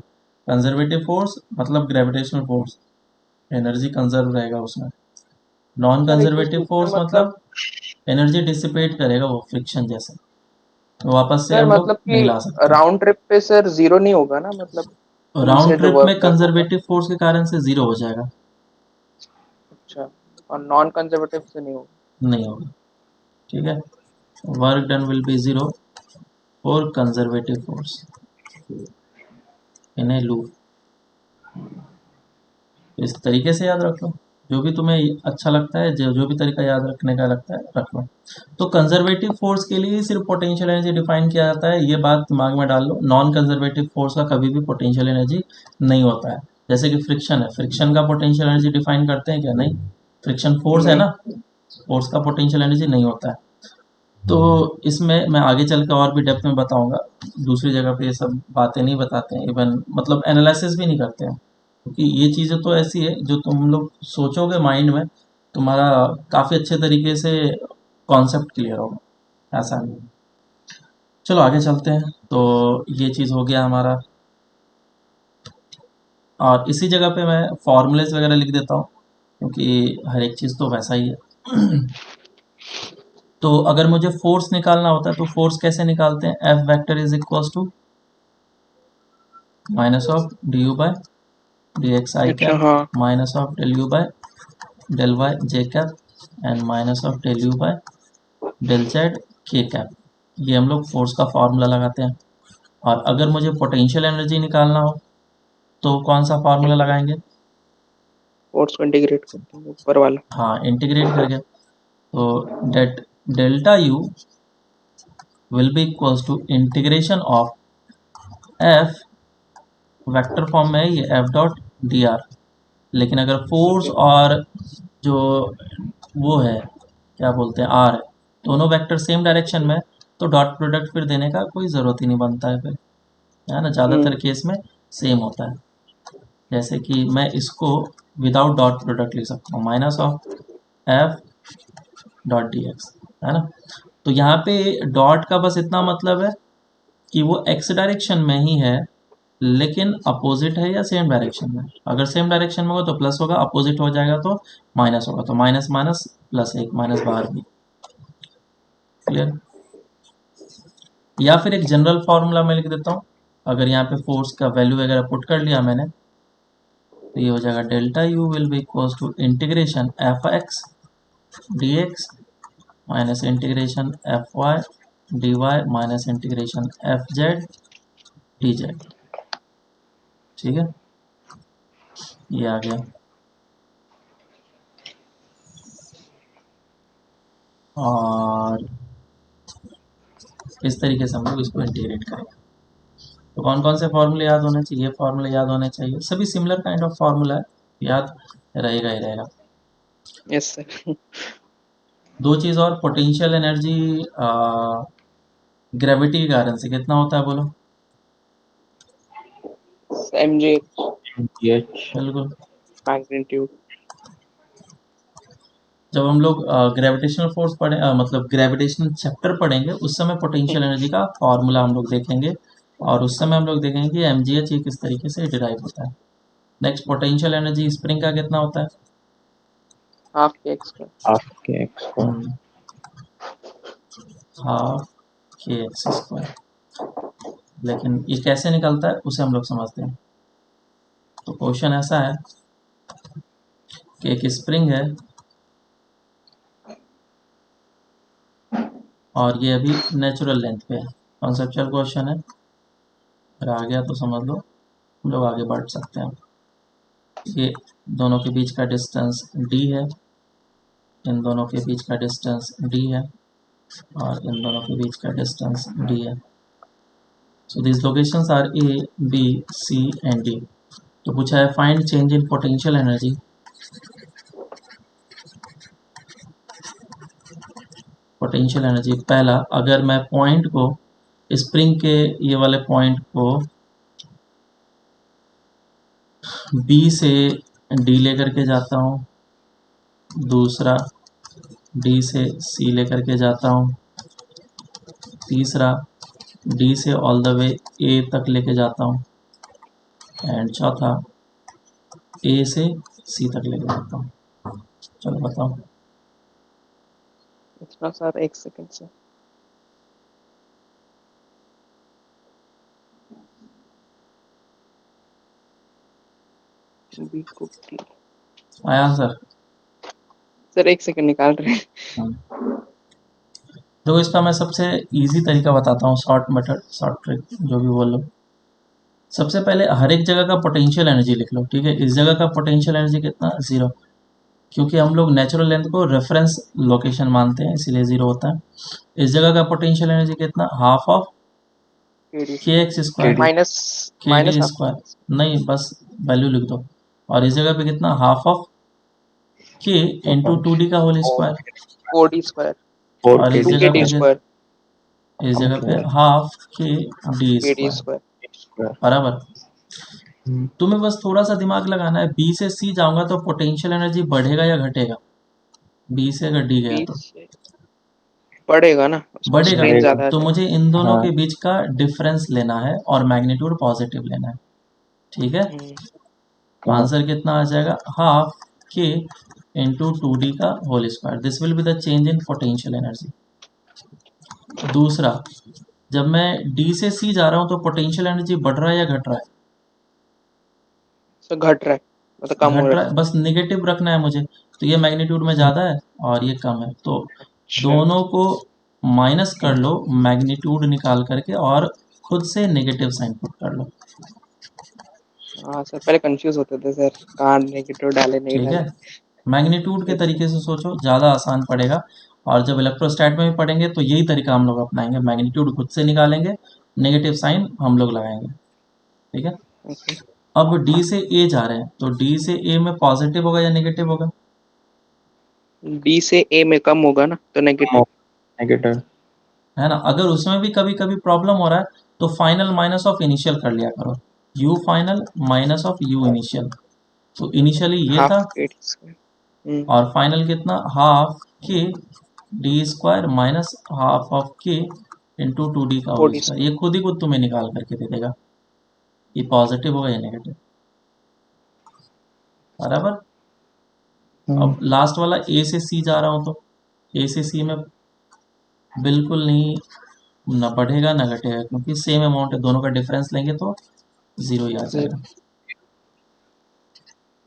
कंजर्वेटिव फोर्स मतलब ग्रेविटेशनल फोर्स, एनर्जी कंजर्व रहेगा उसमें। Non sir. एक चीज कंजर्वेटिव पूछना, फोर्स मतलब मतलब एनर्जी डिसिपेट करेगा वो फ्रिक्शन जैसे, तो वापस से सर हम लोग मतलब नहीं कि ला सकते। राउंड ट्रिप पे सर जीरो नहीं होगा ना, मतलब राउंड उनसे जो ट्रिप में वर्क डन होगा। कंजर्वेटिव फोर्स के कारण से जीरो हो जाएगा, अच्छा, और नॉन कंजर्वेटिव से नहीं होगा। नहीं होगा, ठीक है। Work done will be zero for conservative force in A loop. इस तरीके से याद रख लो, जो भी तुम्हें अच्छा लगता है, जो भी तरीका याद रखने का लगता है रख लो। तो कंजर्वेटिव फोर्स के लिए सिर्फ पोटेंशियल एनर्जी डिफाइन किया जाता है, ये बात दिमाग में डाल लो। नॉन कंजर्वेटिव फोर्स का कभी भी पोटेंशियल एनर्जी नहीं होता है। जैसे कि फ्रिक्शन है, फ्रिक्शन का पोटेंशियल एनर्जी डिफाइन करते हैं क्या, नहीं। फ्रिक्शन फोर्स है नहीं। ना, फोर्स का पोटेंशियल एनर्जी नहीं होता है। तो इसमें मैं आगे चल के और भी डेप्थ में बताऊंगा, दूसरी जगह पे ये सब बातें नहीं बताते हैं, इवन मतलब एनालिसिस भी नहीं करते हैं, क्योंकि ये चीज़ें तो ऐसी है जो तुम लोग सोचोगे माइंड में, तुम्हारा काफ़ी अच्छे तरीके से कॉन्सेप्ट क्लियर होगा, ऐसा नहीं। चलो आगे चलते हैं। तो ये चीज़ हो गया हमारा, और इसी जगह पे मैं फॉर्मूलेस वगैरह लिख देता हूँ, क्योंकि हर एक चीज़ तो वैसा ही है। तो अगर मुझे फोर्स निकालना होता है तो फोर्स कैसे निकालते हैं, F vector is equals to minus of D U by D X I अच्छा, कैप, हाँ। Minus of del you by del Y J cap, and minus of del you by del Z K cap. ये हम लोग force का formula लगाते हैं। और अगर मुझे पोटेंशियल एनर्जी निकालना हो तो कौन सा फॉर्मूला लगाएंगे, फोर्स को इंटीग्रेट करते हैं ऊपर वाला। हाँ, इंटीग्रेट करके। तो that delta U will be equals to integration of F, vector form में है ये, एफ डॉट डी आर। लेकिन अगर फोर्स ओके। और जो वो है क्या बोलते हैं आर है, दोनों वेक्टर सेम डायरेक्शन में, तो डॉट प्रोडक्ट फिर देने का कोई ज़रूरत ही नहीं बनता है फिर, है ना। ज़्यादातर केस में सेम होता है। जैसे कि मैं इसको विदाउट डॉट प्रोडक्ट लिख सकता हूँ, minus of F dot D x, है ना। तो यहाँ पे डॉट का बस इतना मतलब है कि वो एक्स डायरेक्शन में ही है, लेकिन अपोजिट है या सेम डायरेक्शन में। अगर सेम डायरेक्शन में होगा तो प्लस होगा, अपोजिट हो जाएगा तो माइनस होगा, तो माइनस माइनस प्लस, एक माइनस बाहर भी, क्लियर। या फिर एक जनरल फॉर्मूला मैं लिख देता हूँ, अगर यहाँ पे फोर्स का वैल्यू वगैरह पुट कर लिया मैंने, तो ये हो जाएगा delta U will be equal to integration F x D X minus integration F Y D Y minus integration F Z D Z. ठीक है, ये आ गया। और इस तरीके से हम लोग इसको इंटीग्रेट करेंगे। तो कौन कौन से फॉर्मूले याद होने चाहिए? ये फॉर्मूले याद होने चाहिए, सभी सिमिलर काइंड ऑफ फॉर्मूला है, याद रहेगा ही रहेगा। Yes sir. दो चीज़ और, पोटेंशियल एनर्जी ग्रेविटी के कारण से कितना होता है बोलो? mg बिल्कुल। मैग्नीट्यूड। जब हम लोग ग्रेविटेशनल फोर्स पढ़े मतलब ग्रेविटेशनल चैप्टर पढ़ेंगे, उस समय पोटेंशियल एनर्जी का फॉर्मूला हम लोग देखेंगे, और उस समय हम लोग देखेंगे कि mgh ये किस तरीके से डिराइव होता है। नेक्स्ट, पोटेंशियल एनर्जी स्प्रिंग का कितना होता है? हाफ के एक्स का। हाफ के एक्स को हाफ के एक्स स्क्वायर। लेकिन ये कैसे निकलता है उसे हम लोग समझते हैं। तो क्वेश्चन ऐसा है कि एक स्प्रिंग है और ये अभी नेचुरल लेंथ पे है, कॉन्सेप्चुअल क्वेश्चन है, अगर आ गया तो समझ लो हम लोग आगे बढ़ सकते हैं। ये दोनों के बीच का डिस्टेंस d है, इन दोनों के बीच का डिस्टेंस d है, और इन दोनों के बीच का डिस्टेंस d है। So this locations are a, b, c and d। तो पूछा है find change in potential energy. Potential energy पहला, अगर मैं पॉइंट को, स्प्रिंग के ये वाले पॉइंट को B से D लेकर के जाता हूँ, दूसरा D से C लेकर के जाता हूँ, तीसरा D से ऑल द वे A तक लेके जाता हूँ, एंड चौथा A से C तक लेके जाता हूँ। चलो बताओ। इतना सर, एक सेकंड से। बी को टी। आया सर? सर एक सेकंड निकाल रहे हैं। देखो, इसका मैं सबसे इजी तरीका बताता हूँ, शॉर्ट मेथड, शॉर्ट ट्रिक, जो भी बोलो। सबसे पहले हर एक जगह का पोटेंशियल एनर्जी लिख लो, ठीक है। इस जगह का पोटेंशियल एनर्जी कितना? 0, क्योंकि हम लोग नेचुरल लेंथ को रेफरेंस लोकेशन मानते हैं, इसीलिए 0 होता है। इस जगह का पोटेंशियल एनर्जी कितना? हाफ ऑफ के एक्स स्क्वायर, माइनस के डी स्क्वायर, नहीं बस वैल्यू लिख दो। और इस जगह पे कितना? हाफ ऑफ के इंटू 2d का होल स्क्वायर। 4d square. और इस जगह 2kd पे स्क्वायर। इस जगह पे हाफ के डी kd स्क्वायर, स्क्वायर। बराबर। तुम्हें बस थोड़ा सा दिमाग लगाना है, बी से सी जाऊंगा तो पोटेंशियल एनर्जी बढ़ेगा या घटेगा? बी से अगर डी गया 20 तो से बढ़ेगा ना, उसमें बढ़ेगा। स्ट्रेन ज्यादा आ तो जाएगा। मुझे इन दोनों हाँ के बीच का डिफरेंस लेना है और मैग्नीट्यूड पॉजिटिव लेना है, ठीक है। तो हाँ आंसर कितना आ जाएगा? हाफ के इंटू 2d का whole square. This will be the change in potential energy. दूसरा, जब मैं डी से सी जा रहा हूँ तो पोटेंशियल एनर्जी बढ़ रहा है या घट रहा है? सर घट रहा है, मतलब कम हो घट रहा रहा है, बस निगेटिव रखना है मुझे। तो ये मैग्नीट्यूड में ज़्यादा है और ये कम है, तो है। दोनों को माइनस कर लो मैग्नीट्यूड निकाल करके, और खुद से नेगेटिव साइन पुट कर लो, हाँ सर, पहले कंफ्यूज होते थे सर, कहाँ नेगेटिव डाले नहीं ठीक है। डाले। मैग्नीट्यूड के Yes, sir. तरीके से सोचो, ज़्यादा आसान पड़ेगा। और जब इलेक्ट्रोस्टैट में भी पढ़ेंगे तो यही तरीका हम लोग अपनाएंगे, मैग्नीट्यूड खुद से निकालेंगे, नेगेटिव साइन हम लोग लगाएंगे, ठीक है। Okay. अब डी से ए जा रहे हैं, तो डी से ए में पॉजिटिव होगा या नेगेटिव होगा? D से A में कम होगा ना, तो नेगेटिव। नेगेटिव। है ना। अगर उसमें भी कभी कभी प्रॉब्लम हो रहा है तो फाइनल माइनस ऑफ इनिशियल कर लिया करो, you final minus of you initial. तो इनिशियली ये हाफ था, kd स्क्वायर। और फाइनल कितना? हाफ के D square minus half of के इंटू 2d का होल 4d स्क्वायर। स्क्वायर। ये खुद ही खुद तुम्हें निकाल करके दे देगा ये पॉजिटिव होगा या नेगेटिव, बराबर। अब लास्ट वाला ए से सी जा रहा हूँ तो ए से सी में बिल्कुल नहीं ना बढ़ेगा ना घटेगा, क्योंकि सेम अमाउंट है, दोनों का डिफरेंस लेंगे तो 0 ही आ जाएगा।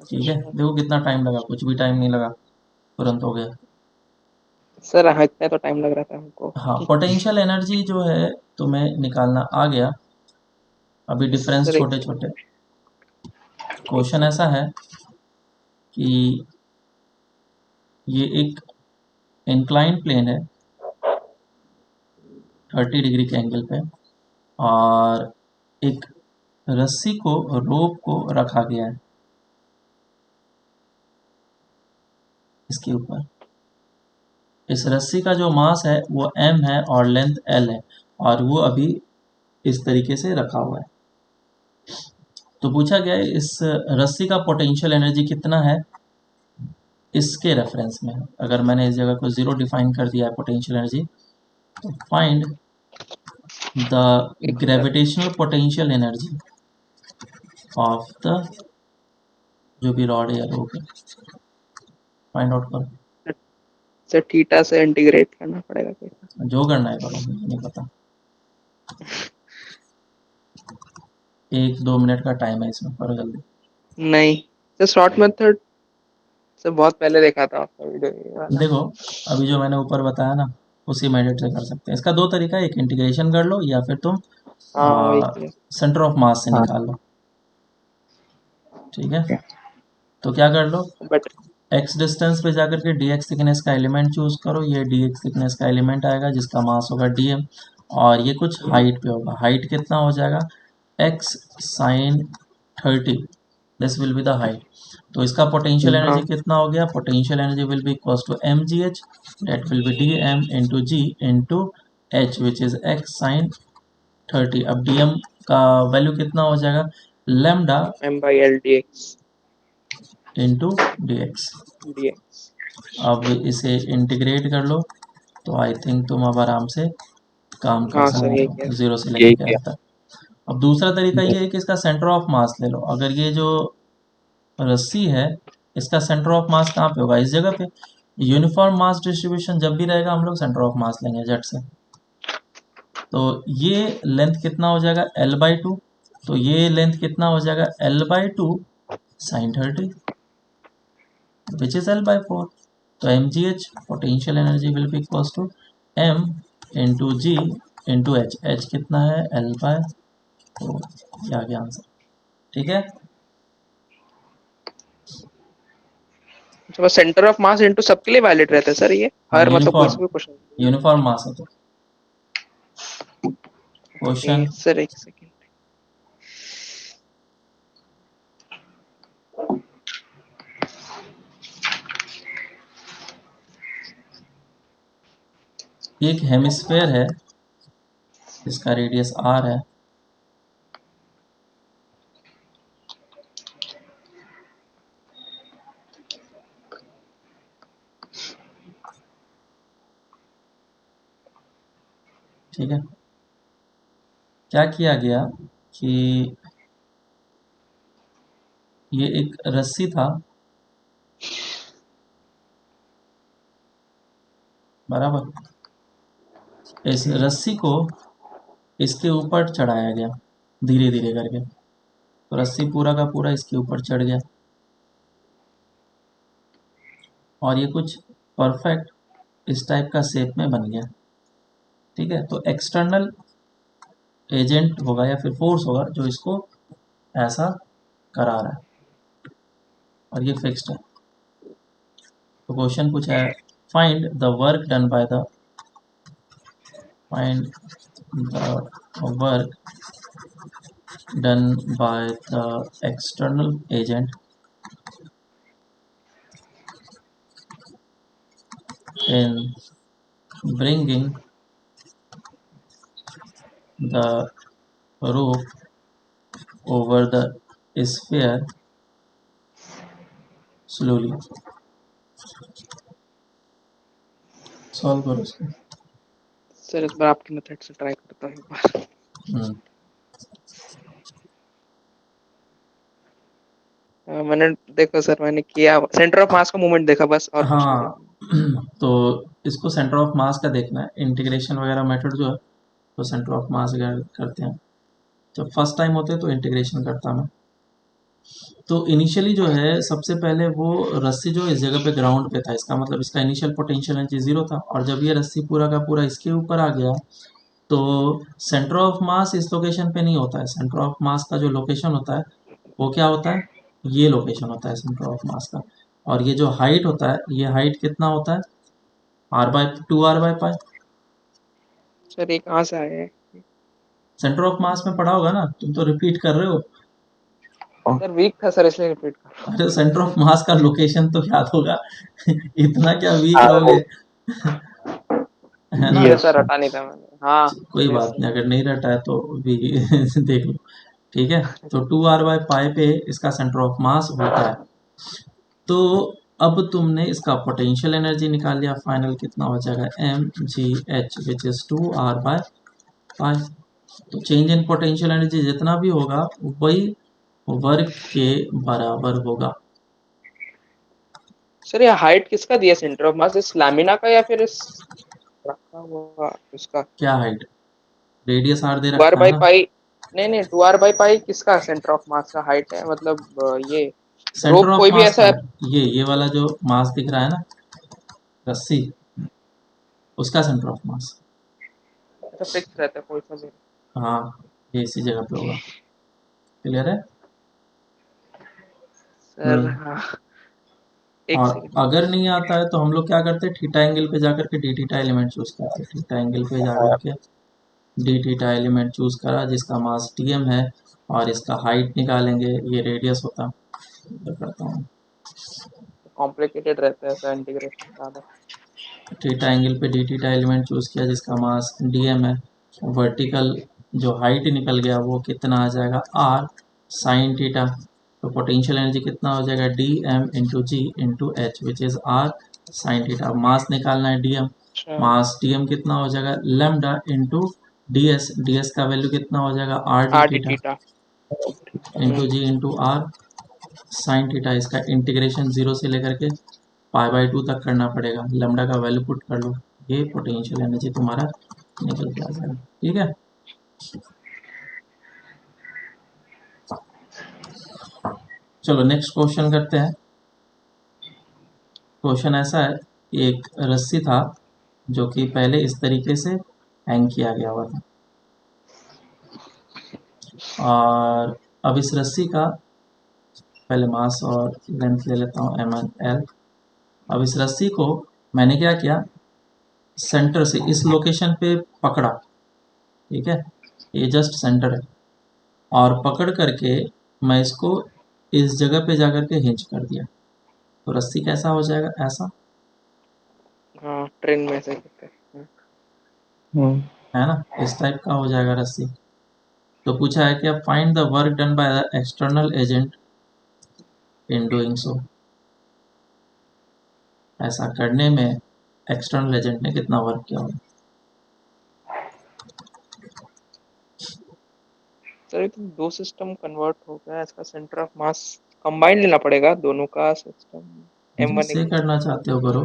ठीक है, अच्छा देखो कितना टाइम लगा, कुछ भी टाइम नहीं लगा, तुरंत हो गया। सर, हाँ इतना तो टाइम लग रहा था हमको। हाँ, पोटेंशियल एनर्जी जो है तुम्हें निकालना आ गया। अभी डिफरेंस सर एक छोटे सेकंड। छोटे। एक क्वेश्चन सेकंड। ऐसा है कि ये एक इंक्लाइन प्लेन है 30 डिग्री के एंगल पे, और एक रस्सी को, रोप को रखा गया है इसके ऊपर। इस रस्सी का जो मास है वो m है और लेंथ l है, और वो अभी इस तरीके से रखा हुआ है। तो पूछा गया है इस रस्सी का पोटेंशियल एनर्जी कितना है इसके रेफरेंस में। अगर मैंने इस जगह को 0 डिफाइन कर दिया है पोटेंशियल एनर्जी, तो फाइंड द एक second. Gravitational potential energy of the, जो भी रॉड या रोप है, फाइंड आउट करो। सर थीटा से इंटीग्रेट करना पड़ेगा कैसे? जो करना है करो, मुझे नहीं पता। 1-2 मिनट का टाइम है इसमें, करो जल्दी। नहीं सर, शॉर्ट मेथड सर बहुत पहले देखा था आपका वीडियो ये वाला। देखो, अभी जो मैंने ऊपर बताया ना, उसी मेथड से कर सकते हैं। इसका दो तरीका है, एक इंटीग्रेशन कर लो या फिर तुम हाँ वही किया। सेंटर ऑफ मास से हाँ निकाल लो। ठीक है, ठीक है। तो क्या कर लो, बट x डिस्टेंस पे जाकर के dx थिकनेस का एलिमेंट चूज करो। ये dx थिकनेस का एलिमेंट आएगा जिसका मास होगा dm, और ये कुछ हाइट पे होगा। हाइट कितना हो जाएगा, x sin 30, this will be the height. तो इसका पोटेंशियल एनर्जी हाँ कितना हो गया, potential energy will be equals to mgh, that will be dm into g into h which is x sin 30। अब dm का वैल्यू कितना हो जाएगा, lambda m/l into dx। dx। अब इसे इंटीग्रेट कर लो, तो आई थिंक तुम अब आराम से काम कर हाँ सर सकते यही हो किया। 0 से लेकर यही के किया। एफ तक। अब दूसरा तरीका ये है कि इसका सेंटर ऑफ मास ले लो। अगर ये जो रस्सी है, इसका सेंटर ऑफ मास कहाँ पे होगा, इस जगह पे। यूनिफॉर्म मास डिस्ट्रीब्यूशन जब भी रहेगा, हम लोग सेंटर ऑफ मास लेंगे झट से। तो ये लेंथ कितना हो जाएगा, l/2। तो ये लेंथ कितना हो जाएगा, l/2 sin 30, which is l/4। तो mgh potential energy will be equals to m into G into H. H कितना है, l/4। ये आ गया आंसर। ठीक है, अच्छा बस सेंटर ऑफ मास इनटू सबके लिए वैलिड रहता है सर ये, हाँ हर मतलब कोई यूनिफॉर्म, से भी क्वेश्चन? यूनिफॉर्म मास है। तो ओके क्वेश्चन, सर एक सेकंड। एक हेमिस्फेयर है, इसका रेडियस r है। ठीक है, क्या किया गया कि ये एक रस्सी था, बराबर। इस रस्सी को इसके ऊपर चढ़ाया गया धीरे धीरे करके, तो रस्सी पूरा का पूरा इसके ऊपर चढ़ गया, और ये कुछ परफेक्ट इस टाइप का शेप में बन गया। ठीक है, तो एक्सटर्नल एजेंट होगा या फिर फोर्स होगा जो इसको ऐसा करा रहा है, और ये फिक्स्ड है। तो क्वेश्चन पूछा है, find the work done by the, find the work done by the external agent in bringing the rope over the sphere slowly। Solve करो इसको। सर इस बार आपकी मेथड से ट्राई करता हूँ एक बार। हम्म, मैंने देखो सर, मैंने किया सेंटर ऑफ मास का मूवमेंट देखा बस, और कुछ नहीं हाँ। देखा। तो इसको सेंटर ऑफ मास का देखना है, इंटीग्रेशन वगैरह मेथड जो है तो सेंटर ऑफ मास करते हैं। जब फर्स्ट टाइम होते हैं तो इंटीग्रेशन करता मैं। तो इनिशियली जो है सबसे पहले वो रस्सी जो इस जगह पे ग्राउंड पे था, इसका मतलब इसका इनिशियल पोटेंशियल एनर्जी 0 था, और जब ये रस्सी पूरा का पूरा इसके ऊपर आ गया तो सेंटर ऑफ मास इस लोकेशन पे नहीं होता है। सेंटर ऑफ मास का जो लोकेशन होता है वो क्या होता है, ये लोकेशन होता है सेंटर ऑफ मास का। और ये जो हाइट होता है, ये हाइट कितना होता है, r/2r/पाई। सर ये कहाँ से आए हैं? सेंटर ऑफ मास में पढ़ा होगा ना, तुम तो रिपीट कर रहे हो। सर वीक था सर, इसलिए रिपीट कर रहा अरे सेंटर ऑफ मास का लोकेशन तो याद होगा इतना क्या वीक हाँ, रहोगे है हूँ। ना। अरे yes, सर रटा नहीं था मैंने, हाँ। कोई यस बात सर। नहीं, अगर नहीं रटा है तो भी देख लो। ठीक है, तो 2r/पाई पे इसका सेंटर ऑफ मास होता है। तो अब तुमने इसका पोटेंशियल एनर्जी निकाल लिया, फाइनल कितना हो जाएगा mgh विच इज 2r/पाई। तो चेंज इन पोटेंशियल एनर्जी जितना भी होगा वही वर्क के बराबर होगा। सर ये हाइट किसका दिया सेंटर ऑफ मास, इस लैमिना का या फिर इस रखा हुआ इसका? क्या हाइट, रेडियस आर दे टू आर रखा है बाई ना। पाई नहीं नहीं, 2r/पाई किसका सेंटर ऑफ मास का हाइट है, मतलब ये सेंटर रोप ऑफ कोई भी मास ऐसा का है? है, ये वाला जो मास दिख रहा है ना, रस्सी, उसका सेंटर ऑफ मास। ऐसा फिक्स रहता है, कोई सा भी? हाँ, ये इसी जगह पे होगा। क्लियर है। सर हम्म। हाँ, एक और सेकंड। अगर नहीं आता है तो हम लोग क्या करते हैं, थीटा एंगल पे जाकर के डी थीटा एलिमेंट चूज करते हैं। थीटा एंगल पे जाकर के डी थीटा एलिमेंट चूज करा जिसका मास टीएम है, और इसका हाइट निकालेंगे, ये रेडियस होता है। तो करता हूँ, कॉम्प्लिकेटेड रहता है ऐसा इंटीग्रेशन ज्यादा। थीटा एंगल पे डी थीटा एलिमेंट चूज किया जिसका मास डीएम है। वर्टिकल जो हाइट निकल गया वो कितना आ जाएगा, आर साइन थीटा। तो पोटेंशियल एनर्जी कितना हो जाएगा, D M into G into H which is R sine theta. Mass निकालना है डीएम, अच्छा। मास डीएम कितना हो जाएगा, लेमडा इंटू डीएस। डीएस का वैल्यू कितना हो जाएगा, R D R D theta theta. Into G into R sine theta. इसका इंटीग्रेशन 0 से लेकर के π/2 तक करना पड़ेगा। लैम्डा का वैल्यू पुट कर लो, ये पोटेंशियल एनर्जी तुम्हारा निकल के आ जाएगा। ठीक है, चलो नेक्स्ट क्वेश्चन करते हैं। क्वेश्चन ऐसा है कि एक रस्सी था जो कि पहले इस तरीके से हैंग किया गया हुआ था, और अब इस रस्सी का पहले मास और लेंथ ले लेता हूँ ml। अब इस रस्सी को मैंने क्या किया, सेंटर से इस लोकेशन पे पकड़ा। ठीक है, ये जस्ट सेंटर है, और पकड़ करके मैं इसको इस जगह पे जाकर के हिंच कर दिया। तो रस्सी कैसा हो जाएगा, ऐसा, हाँ ट्रेन में ऐसे करते हैं। है ना, इस टाइप का हो जाएगा रस्सी। तो पूछा है कि अब find the work done by the external agent in doing so. ऐसा करने में एक्सटर्नल एजेंट ने कितना वर्क किया होगा। सर ये तो दो सिस्टम कन्वर्ट हो गया, इसका सेंटर ऑफ मास कंबाइन लेना पड़ेगा दोनों का सिस्टम। M1 जैसे करना चाहते हो करो,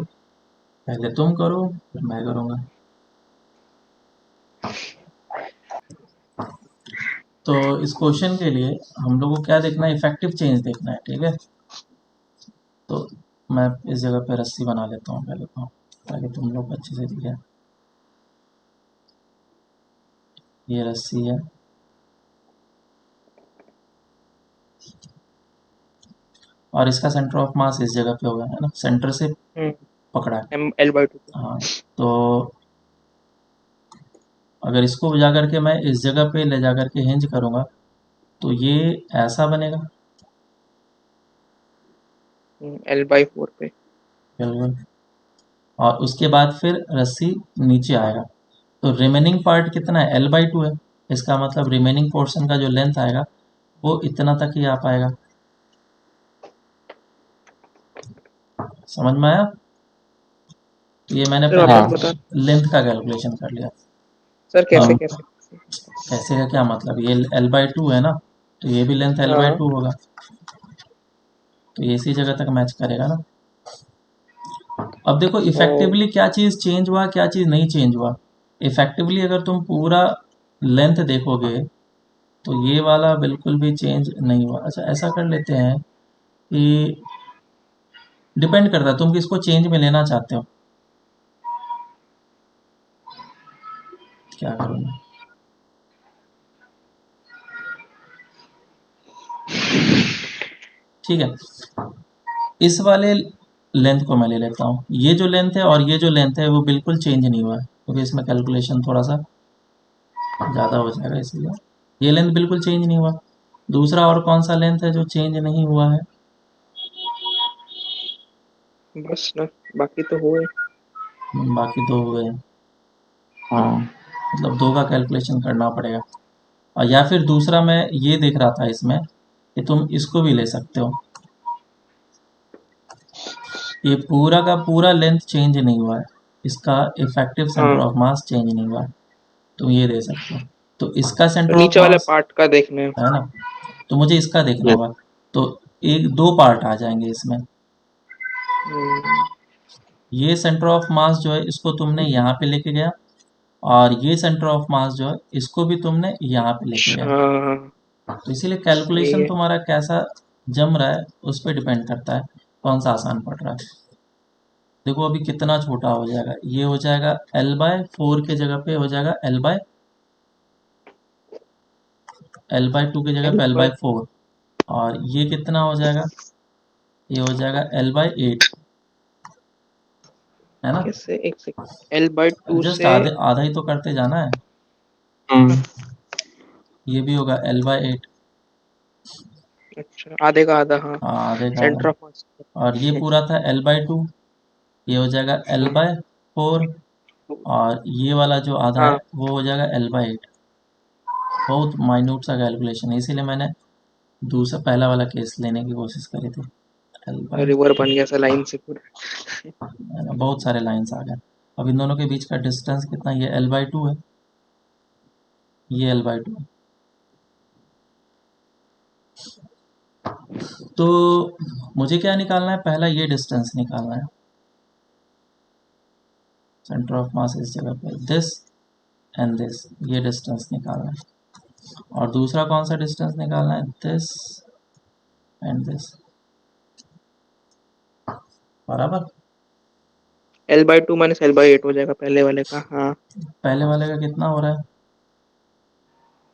पहले तुम करो फिर मैं करूँगा। तो इस क्वेश्चन के लिए हम लोग को क्या देखना है, इफेक्टिव चेंज देखना है। ठीक है, तो मैं इस जगह पे रस्सी बना लेता हूँ पहले तो, ताकि तुम लोग अच्छे से दिखे। ये रस्सी है, और इसका सेंटर ऑफ मास इस जगह पे होगा, है ना, सेंटर से पकड़ा है। L/2। हाँ, तो अगर इसको जा करके मैं इस जगह पे ले जा करके हिंज करूँगा तो ये ऐसा बनेगा। L/4 पे। बिल्कुल, और उसके बाद फिर रस्सी नीचे आएगा। तो रिमेनिंग पार्ट कितना है, L/2 है। इसका मतलब रिमेनिंग पोर्शन का जो लेंथ आएगा वो इतना तक ही आ पाएगा। समझ में आया। तो ये मैंने सर पहले वापस हाँ, बता। लेंथ का कैलकुलेशन कर लिया। सर कैसे अब कैसे? कैसे का क्या मतलब, ये L/2 है ना, तो ये भी लेंथ हाँ। L/2 होगा, तो ये इसी जगह तक मैच करेगा ना। अब देखो ओ। इफेक्टिवली क्या चीज़ चेंज हुआ, क्या चीज़ नहीं चेंज हुआ। इफेक्टिवली अगर तुम पूरा लेंथ देखोगे तो ये वाला बिल्कुल भी चेंज नहीं हुआ। अच्छा ऐसा कर लेते हैं कि डिपेंड करता है तुम किसको चेंज में लेना चाहते हो। क्या करूँ मैं? ठीक है, इस वाले लेंथ को मैं ले लेता हूँ। ये जो लेंथ है और ये जो लेंथ है वो बिल्कुल चेंज नहीं हुआ है, क्योंकि इसमें कैलकुलेशन थोड़ा सा ज़्यादा हो जाएगा, इसलिए ये लेंथ बिल्कुल चेंज नहीं हुआ। दूसरा और कौन सा लेंथ है जो चेंज नहीं हुआ है? बस ना, बाकी तो हुए। बाकी दो हो गए, हाँ मतलब दो का कैलकुलेशन करना पड़ेगा। और या फिर दूसरा मैं ये देख रहा था इसमें कि तुम इसको भी ले सकते हो। ये पूरा का पूरा लेंथ चेंज नहीं हुआ है, इसका इफेक्टिव सेंटर हाँ, ऑफ मास चेंज नहीं हुआ है, तुम ये दे सकते हो। तो इसका तो सेंटर ऑफ नीचे वाले मास पार्ट का देखना है। है ना, तो मुझे इसका देखना ये होगा। तो एक दो पार्ट आ जाएंगे इसमें। हम्म, ये सेंटर ऑफ मास जो है इसको तुमने यहाँ पे लेके गया, और ये सेंटर ऑफ मास जो है इसको भी तुमने यहाँ पे लेके गया। हाँ, तो इसीलिए सही कैलकुलेशन है। तुम्हारा कैसा जम रहा है उस पर डिपेंड करता है, कौन सा आसान पड़ रहा है। देखो अभी कितना छोटा हो जाएगा, ये हो जाएगा L/4 के जगह पे हो जाएगा L/2 की जगह एल पे बाय L/4। और ये कितना हो जाएगा, ये हो जाएगा L/8, है ना। कैसे, एक सेकंड, L/2 जस्ट से। आधे आधा ही तो करते जाना है। हम्म ये भी होगा L/8। अच्छा, आधे का आधा, हाँ। हाँ आधे का आधा। Centre of mass. और ये पूरा था L/2, ये हो जाएगा हाँ, L/4। और ये वाला जो आधा है हाँ, वो हो जाएगा L/8। बहुत माइन्यूट सा कैलकुलेशन है, इसीलिए मैंने दूसरा पहला वाला केस लेने की कोशिश करी थी। एल बाई रिवर बन गया था लाइन से पूरा। बहुत सारे लाइंस आ गए। अब इन दोनों के बीच का डिस्टेंस कितना, ये L/2 है, ये L/2 है। तो मुझे क्या निकालना है, पहला ये डिस्टेंस निकालना है। सेंटर ऑफ मास इस जगह पे, दिस एंड दिस, ये डिस्टेंस निकालना है। और दूसरा कौन सा डिस्टेंस निकालना है, दिस एंड दिस, बराबर। L/2 माइनस L/8 हो जाएगा पहले वाले का, हाँ। पहले वाले का कितना हो रहा है,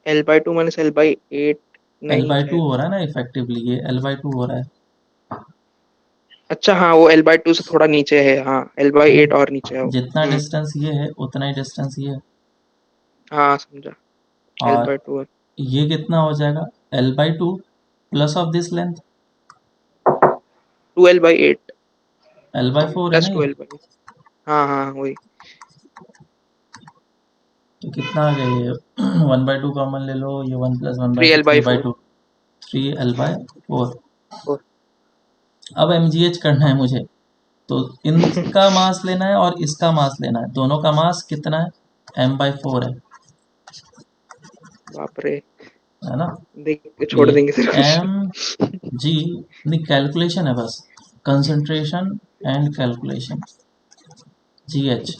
L/2 माइनस L/8 एल नहीं बाई टू शायद। हो रहा है ना इफेक्टिवली, ये L/2 हो रहा है अच्छा, हाँ, वो L/2 से थोड़ा नीचे है, हाँ, है ना। L/8 और नीचे है वो। जितना डिस्टेंस ये है उतना ही डिस्टेंस ये है। हाँ, समझा। और L/2 है। ये कितना हो जाएगा, L/2 plus of this length, 2L/8 L/4 है प्लस ना ये। 2L/8। हाँ, हाँ, वही। तो कितना आ गया ये 1/2 कॉमन ले लो, ये 1 + 1/2 3L/4। 3/2, 3L/4। अब MGH करना है मुझे, तो इनका मास लेना है और इसका मास लेना है, दोनों का मास कितना है, M/4 बाप रे, है ना। देख के तो छोड़ ये देंगे तेरा क्वेश्चन। एम जी नहीं, कैलकुलेशन है बस, concentration and calculation. GH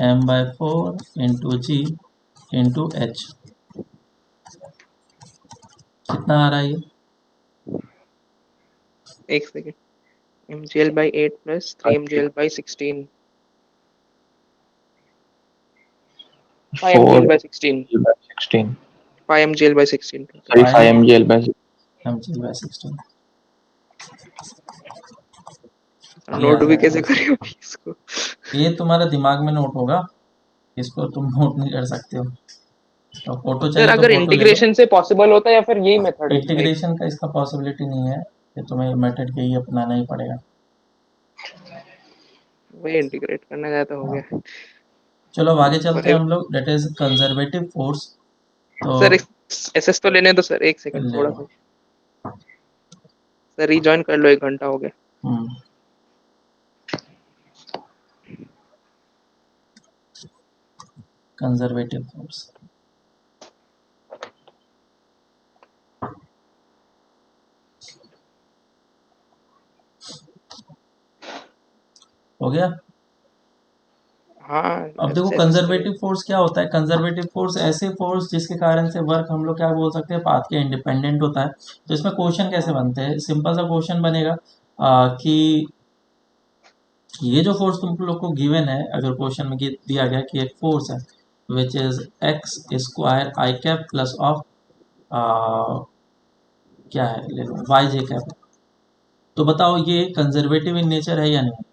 M/4 into G into H, कितना आ रहा है ये, एक second, MgL/8 plus 3 MgL/16, 5 4 MgL/16, by 16 5 MgL/16 total. Sorry 5 5 mgl by 16 mg/16। ये आ नोट भी जाएगा कैसे बस। करें अभी इसको। ये तुम्हारा दिमाग में नोट होगा, इसको तुम नोट नहीं कर सकते हो। तो फोटो सर, चाहिए तो अगर फोटो ले लो। इंटीग्रेशन से पॉसिबल होता है या फिर यही मेथड है लाइक। इंटीग्रेशन का इसका पॉसिबिलिटी नहीं है, ये तुम्हें मेथड के ही अपनाना ही पड़ेगा। वही इंटीग्रेट करना गया तो हो हाँ, गया। चलो अब आगे चलते हैं पर हम लोग, डेट इज कंजर्वेटिव फोर्स। तो सर, एसएस तो लेने दो सर, एक सेकंड ले थोड़ा लो। सा। सर, रिजॉइन कर लो, 1 घंटा हो गया। हम्म, कंजर्वेटिव फोर्स हो गया। हाँ अब देखो ऐसे ऐसे कंजर्वेटिव फोर्स क्या होता है, कंजर्वेटिव फोर्स ऐसे फोर्स जिसके कारण से वर्क हम लोग क्या बोल सकते हैं, पाथ के इंडिपेंडेंट होता है। तो इसमें क्वेश्चन कैसे बनते हैं, सिंपल सा क्वेश्चन बनेगा कि ये जो फोर्स तुम लोग को गिवन है, अगर क्वेश्चन में दिया गया कि एक फोर्स है which is x square i cap plus of क्या है, ले लो वाई जे कैप, तो बताओ ये कंजर्वेटिव इन नेचर है या नहीं,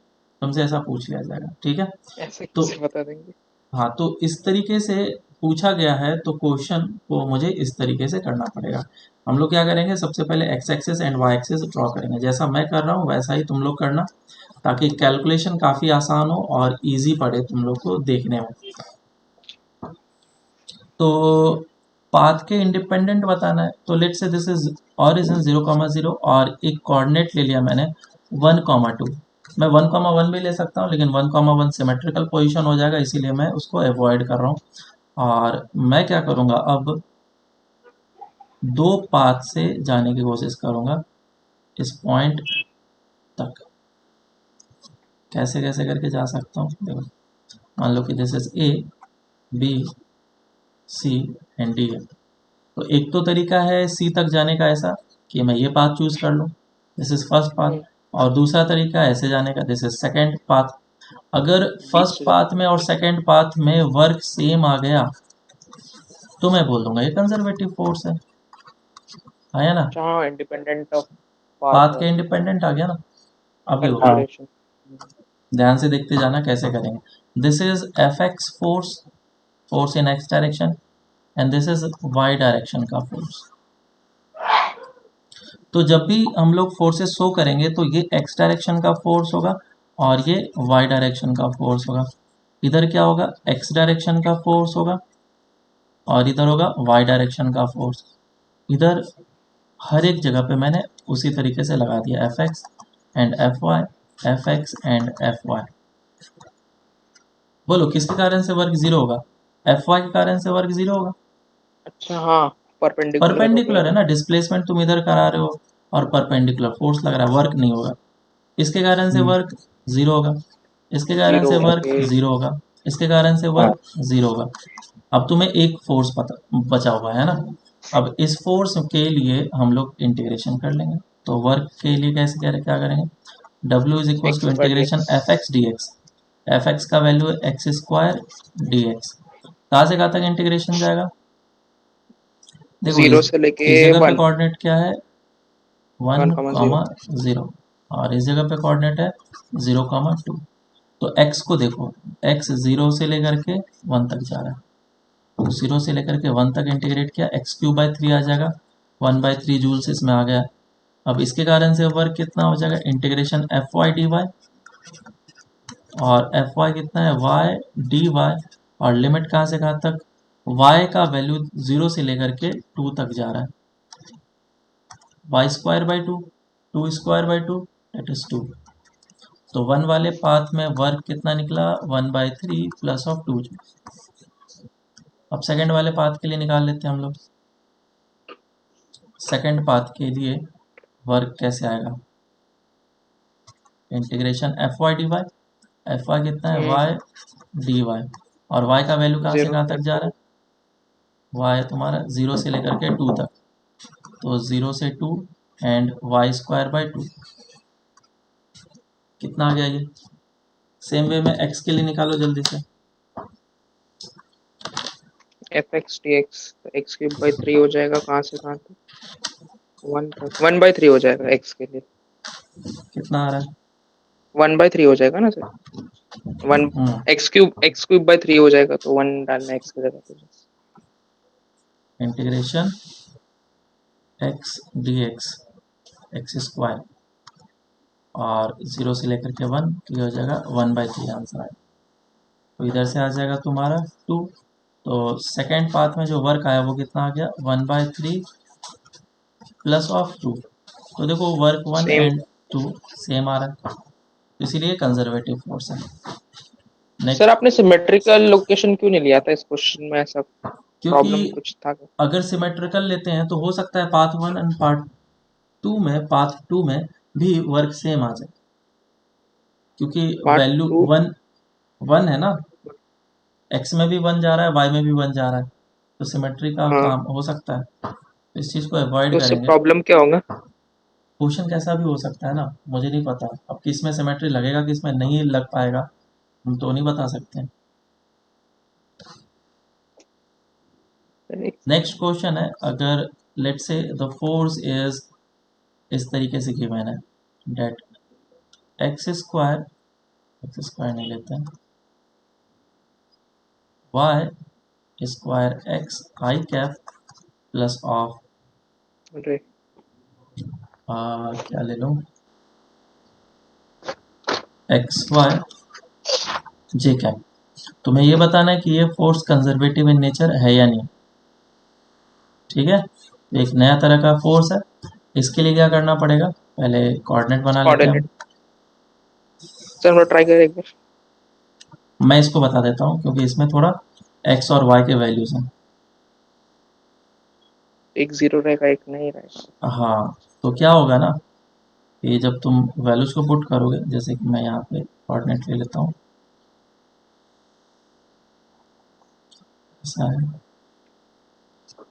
तुमसे ऐसा पूछ लिया जाएगा, ठीक है। ऐसे तो कैसे बता देंगे? हाँ, तो इस तरीके से पूछा गया है, तो क्वेश्चन को मुझे इस तरीके से करना पड़ेगा। हम लोग क्या करेंगे, सबसे पहले X axis and Y axis draw करेंगे, जैसा मैं कर रहा हूँ वैसा ही तुम लोग करना, ताकि कैलकुलेशन काफ़ी आसान हो और इजी पड़े तुम लोग को देखने में। तो पाथ के इंडिपेंडेंट बताना है, तो लेट से दिस इज ऑरिजिन 0,0 और एक कोऑर्डिनेट ले लिया मैंने 1,2। मैं 1,1 भी ले सकता हूँ, लेकिन 1,1 सिमेट्रिकल पोजीशन हो जाएगा, इसीलिए मैं उसको अवॉइड कर रहा हूँ। और मैं क्या करूँगा, अब दो पाथ से जाने की कोशिश करूँगा इस पॉइंट तक। कैसे कैसे करके जा सकता हूँ, देखो मान लो कि this is A, B, C and D है। तो एक तो तरीका है सी तक जाने का, ऐसा कि मैं ये पाथ चूज कर लूँ, दिस इज फर्स्ट पाथ। हम्म, और दूसरा तरीका ऐसे जाने का, दिस इज सेकेंड पाथ। अगर बीच फर्स्ट से पाथ में और सेकेंड पाथ में वर्क सेम आ गया, तो मैं बोल दूंगा ये कंजर्वेटिव फोर्स है ना। जहाँ इंडिपेंडेंट ऑफ पाथ पाथ के वाला इंडिपेंडेंट आ गया ना। अब देखो हाँ कन्फिग्रेशन। ध्यान से देखते जाना कैसे करेंगे। This is F X force, force in X direction, and this is Y direction का फोर्स। तो जब भी हम लोग फोर्सेस शो करेंगे, तो ये एक्स डायरेक्शन का फोर्स होगा और ये वाई डायरेक्शन का फोर्स होगा। इधर क्या होगा, एक्स डायरेक्शन का फोर्स होगा और इधर होगा वाई डायरेक्शन का फोर्स। इधर हर एक जगह पे मैंने उसी तरीके से लगा दिया, F X and F Y, F X and F Y. बोलो किसके कारण से वर्क जीरो होगा, एफ वाई के कारण से वर्क जीरो होगा। अच्छा हाँ, परपेंडिकुलर हो गया परपेंडिकुलर है वो। ना, डिस्प्लेसमेंट तुम इधर करा रहे हो और परपेंडिकुलर फोर्स लग रहा है, वर्क नहीं होगा। इसके कारण से हम्म, वर्क जीरो होगा, इसके कारण जीरो से वर्क ओके। जीरो होगा, इसके कारण से हाँ वर्क जीरो होगा। अब तुम्हें एक फोर्स पता बचा हुआ है ना। अब इस फोर्स के लिए हम लोग इंटीग्रेशन कर लेंगे। तो वर्क के लिए कैसे कह रहे, क्या करेंगे, W is equal to X divide integration X. F x D x. F X का वैल्यू है एक्स स्क्वायर डी एक्स। कहाँ से कहाँ तक इंटीग्रेशन जाएगा, देखो जीरो से लेके इस जगह पे वन। कोऑर्डिनेट क्या है, one one comma zero. Comma zero, और इस जगह पे कोऑर्डिनेट है 0,2। तो x को देखो, x जीरो से लेकर के वन तक जा रहा है, तो जीरो से लेकर के वन तक इंटीग्रेट किया, x³/3 आ जाएगा, 1/3 जूल्स इसमें आ गया। अब इसके कारण से वर्क कितना हो जाएगा, integration F Y D Y, और एफ वाई कितना है, वाई डी वाई, और लिमिट कहाँ से कहाँ तक, y का वैल्यू जीरो से लेकर के टू तक जा रहा है, y²/2, 2²/2 दैट इज 2। तो वन वाले पाथ में वर्क कितना निकला, 1/3 प्लस ऑफ 2। अब सेकंड वाले पाथ के लिए निकाल लेते हैं हम लोग। सेकंड पाथ के लिए वर्क कैसे आएगा, integration F Y D Y, F Y कितना है, वाई डी वाई, और वाई का वैल्यू कहाँ से जीरो कहाँ से तक जा रहा टू। है, वाई तुम्हारा जीरो से लेकर के टू तक, तो जीरो से टू एंड y²/2 कितना आ गया ये। सेम वे में x के लिए निकालो जल्दी से। F x D x, x³/3 हो जाएगा कहाँ से कहाँ तक? 1/3 हो जाएगा x के लिए। कितना आ रहा है, 1/3 हो जाएगा ना सर? वन। x³/3 हो जाएगा, तो वन डालना x की जगह पे। Integration x D x, x square, और जीरो से लेकर के वन, तो ये हो जाएगा 1/3 आंसर आएगा। तो इधर से आ जाएगा तुम्हारा 2। तो सेकेंड पाथ में जो वर्क आया वो कितना आ गया, 1/3 प्लस ऑफ 2। तो देखो work one same. And two same आ रहा है, तो इसीलिए कंजर्वेटिव फोर्स है। सर नेक्स्ट, आपने सिमेट्रिकल लोकेशन क्यों नहीं लिया था इस क्वेश्चन में? ऐसा क्योंकि प्रॉब्लम कुछ था क्या? अगर सिमेट्रिकल लेते हैं तो हो सकता है path one and path two में भी वर्क सेम आ जाए, क्योंकि part value two. One one है ना, एक्स में भी 1 जा रहा है, वाई में भी 1 जा रहा है, तो सिमेट्री का हाँ काम हो सकता है, तो इस चीज़ को अवॉइड तो उससे करेंगे। प्रॉब्लम क्या होगा? क्वेश्चन कैसा भी हो सकता है ना, मुझे नहीं पता अब किस में सिमेट्री लगेगा किस में नहीं लग पाएगा, हम तो नहीं बता सकते। नेक्स्ट क्वेश्चन है, अगर let's say the force is इस तरीके से गिवन है डेट एक्स स्क्वायर नहीं लेते हैं, Y square X I cap plus of अरे क्या ले लूँ, एक्स वाई जे कैप। तुम्हें ये बताना है कि ये फोर्स कंजर्वेटिव इन नेचर है या नहीं, ठीक है। तो एक नया तरह का फोर्स है, इसके लिए क्या करना पड़ेगा, पहले कोऑर्डिनेट बना लेते हैं हम। कोऑर्डिनेट। सर हम लोग ट्राई करें एक बार। मैं इसको बता देता हूँ क्योंकि इसमें थोड़ा एक्स और वाई के वैल्यूज हैं। एक जीरो रहेगा एक नहीं रहेगा। हाँ, तो क्या होगा ना, ये जब तुम वैल्यूज को पुट करोगे, जैसे कि मैं यहाँ पे कोऑर्डिनेट ले लेता हूँ, ऐसा है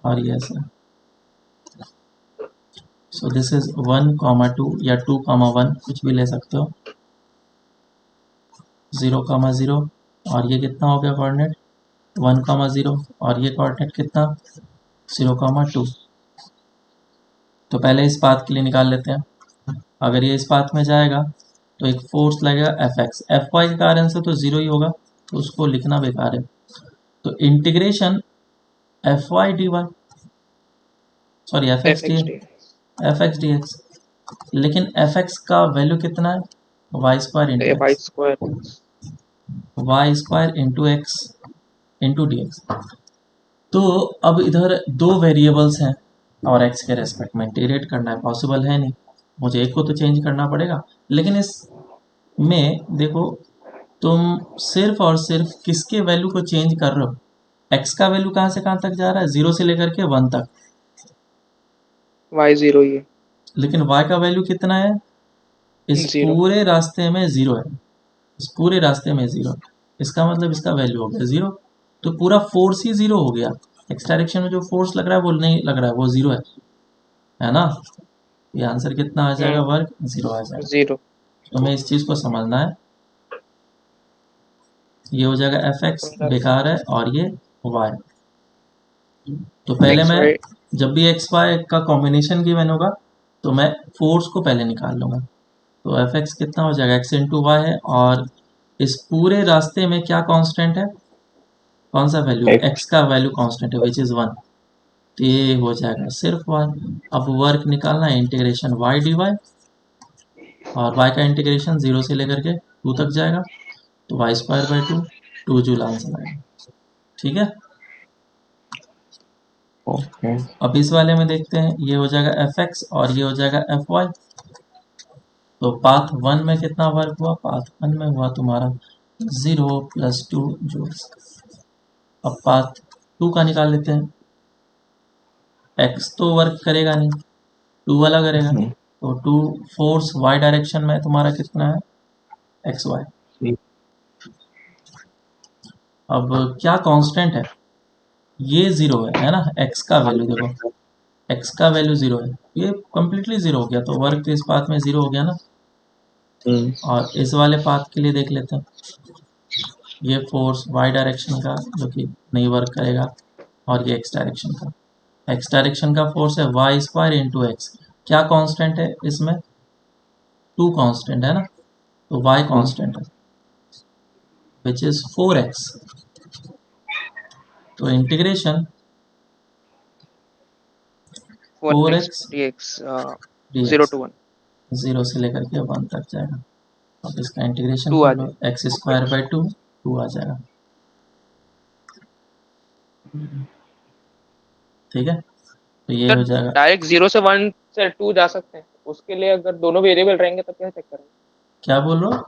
और ये ऐसा, सो दिस इज 1,2 या 2,1 कुछ भी ले सकते हो, 0,0 और ये कितना हो गया कोऑर्डिनेट 1,0 और ये कोऑर्डिनेट कितना 0,2। तो पहले इस पाथ के लिए निकाल लेते हैं, अगर ये इस पाथ में जाएगा तो एक फोर्स लगेगा एफ एक्स, एफ वाई के कारण से तो जीरो ही होगा, तो उसको लिखना बेकार है, तो integration F Y D Y, sorry F F x D X D. F x D X, लेकिन एफ एक्स का वैल्यू कितना है Y square into Y x, square. Y square into X into D X. तो अब इधर दो variables हैं और एक्स के रेस्पेक्ट में इंटीग्रेट करना है, पॉसिबल है नहीं, मुझे एक को तो चेंज करना पड़ेगा। लेकिन इस में देखो, तुम सिर्फ और सिर्फ किसके वैल्यू को चेंज कर रहे हो, एक्स का वैल्यू कहाँ से कहाँ तक जा रहा है, 0 से लेकर के 1 तक, वाई जीरो ही है। लेकिन y का वैल्यू कितना है, इस जीरो। पूरे रास्ते में 0 है, इस पूरे रास्ते में 0, इसका मतलब इसका वैल्यू हो गया 0, तो पूरा फोर्स ही 0 हो गया, एक्स डायरेक्शन में जो फोर्स लग रहा है वो नहीं लग रहा है, वो 0 है ना। ये आंसर कितना आ जाएगा, वर्क 0 आ जाएगा। जीरो। तो हमें इस चीज़ को समझना है, ये हो जाएगा एफ एक्स बेकार है और ये वाई, तो पहले एक्स मैं वाई। जब भी एक्स वाई का कॉम्बिनेशन गिवन होगा तो मैं फोर्स को पहले निकाल लूँगा, तो एफ एक्स कितना हो जाएगा एक्स इंटू वाई है, और इस पूरे रास्ते में क्या कांस्टेंट है, कौन सा वैल्यू, X एक्स का वैल्यू कांस्टेंट है विच इज़ 1, तो ये हो जाएगा सिर्फ वाई। अब वर्क निकालना है इंटीग्रेशन वाई डी वाई, और वाई का इंटीग्रेशन 0 से लेकर के 2 तक जाएगा, तो Y square by 2 joule answer आएगा, ठीक है। ओके अब इस वाले में देखते हैं, ये हो जाएगा एफ एक्स और ये हो जाएगा एफ वाई, तो पाथ 1 में कितना वर्क हुआ, पाथ 1 में हुआ तुम्हारा 0 + 2 जूल्स। अब पाथ 2 का निकाल लेते हैं, एक्स तो वर्क करेगा नहीं, 2 वाला करेगा, तो 2 फोर्स वाई डायरेक्शन में तुम्हारा कितना है एक्स वाई। अब क्या कांस्टेंट है, ये 0 है ना, एक्स का वैल्यू देखो, एक्स का वैल्यू 0 है, ये कम्प्लीटली 0 हो गया, तो वर्क तो इस पाथ में 0 हो गया ना। और इस वाले पाथ के लिए देख लेते हैं, ये फोर्स वाई डायरेक्शन का जो कि नहीं वर्क करेगा, और ये एक्स डायरेक्शन का, एक्स डायरेक्शन का फोर्स है वाई स्क्वायर इंटू एक्स, क्या कांस्टेंट है इसमें 2 कांस्टेंट है ना, तो वाई कांस्टेंट है विच इज 4x, तो integration 4x d x. Zero dx two one. 0 से लेकर के 1 तक जाएगा, अब इसका इंटीग्रेशन टू आ कर लो, जाए। एक्स स्क्वायर बाई 2 आ जाएगा, ठीक है, तो ये सर हो जाएगा। डायरेक्ट जीरो से वन से टू जा सकते हैं, उसके लिए अगर दोनों वेरिएबल रहेंगे तो क्या चेक करेंगे? क्या बोल रहे हो,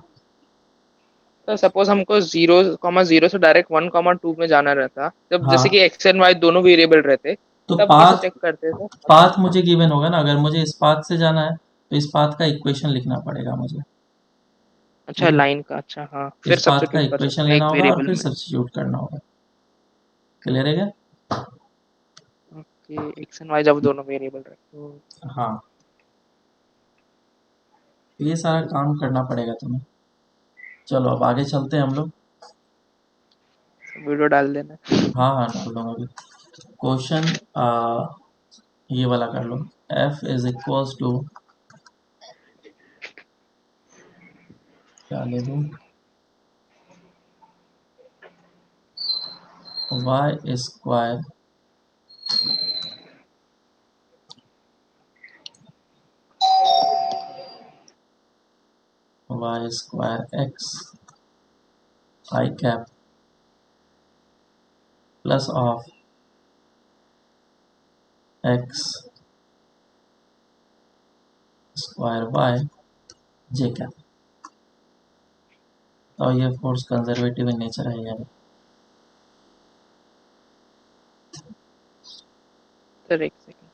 तो सपोज हमको जीरो कॉमा जीरो से डायरेक्ट वन कॉमा टू में जाना रहता, जब जैसे कि हाँ, एक्स एंड वाई दोनों वेरिएबल रहते, तो तब कैसे पाथ चेक करते थे? पाथ मुझे गिवन होगा ना, अगर मुझे इस पाथ से जाना है तो इस पाथ का इक्वेशन लिखना पड़ेगा मुझे, अच्छा ठीक है, लाइन का, अच्छा हाँ, फिर इस पाथ का सब्स्टिट्यूट कर इक्वेशन सकते हैं लेना एक होगा और वेरिएबल फिर में। सब्स्टिट्यूट करना होगा। क्लियर है क्या? ओके, एक्स एंड वाई जब दोनों वेरिएबल रखो। हाँ, ये सारा काम करना पड़ेगा तुम्हें। चलो अब आगे चलते हैं हम लोग। वीडियो डाल देना। हाँ हाँ, डाल दूंगा अभी। क्वेश्चन ये वाला कर लो। f इज इक्वल्स टू, क्या ले दूँ, y square x I cap plus of x square y j cap. तो ये फोर्स कंजर्वेटिव इन नेचर है यार। सर एक सेकेंड।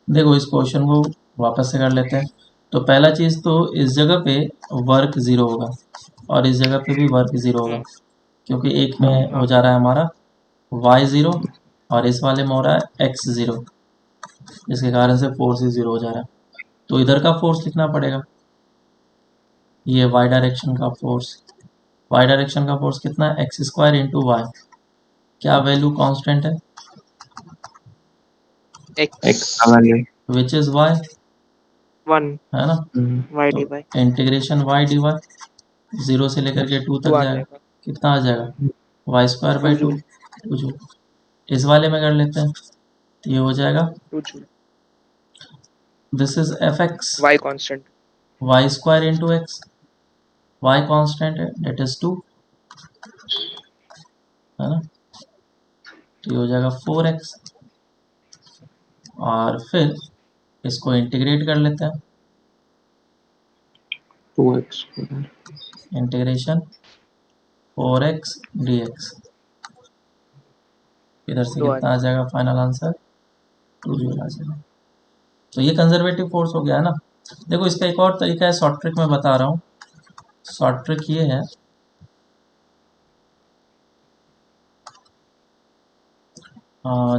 देखो इस क्वेश्चन को वापस से कर लेते हैं। तो पहला चीज़ तो इस जगह पे वर्क ज़ीरो होगा और इस जगह पे भी वर्क ज़ीरो होगा, क्योंकि एक में हो हाँ जा रहा है हमारा y ज़ीरो और इस वाले में हो रहा है x ज़ीरो, जिसके कारण से फोर्स ही ज़ीरो हो जा रहा है। तो इधर का फोर्स लिखना पड़ेगा, ये y डायरेक्शन का फोर्स। y डायरेक्शन का फोर्स कितना है, एक्स स्क्वायर इंटू वाई। क्या वैल्यू कांस्टेंट है, x एक्स का वैल्यू। विच इज़ y, 1 है ना। वाई तो d y integration y d y, zero से लेकर के 2 2 तक आ जाएगा, जाएगा। कितना आ जाएगा, y square 2 by two. Joule. इस वाले में कर लेते हैं, तो ये हो जाएगा 2 joule. This is F x y constant. Y square into x, y constant है डेट इज 2, है ना। तो ये हो जाएगा 4x और फिर इसको इंटीग्रेट कर लेते हैं, 2x। Integration 4x dx। इधर से 2 आ कितना आ जाएगा। जाएगा फाइनल आंसर, 2 जूल आ जाएगा। तो ये कंजर्वेटिव फोर्स हो गया है ना। देखो इसका एक और तरीका है, शॉर्ट ट्रिक में बता रहा हूँ। शॉर्ट ट्रिक ये है,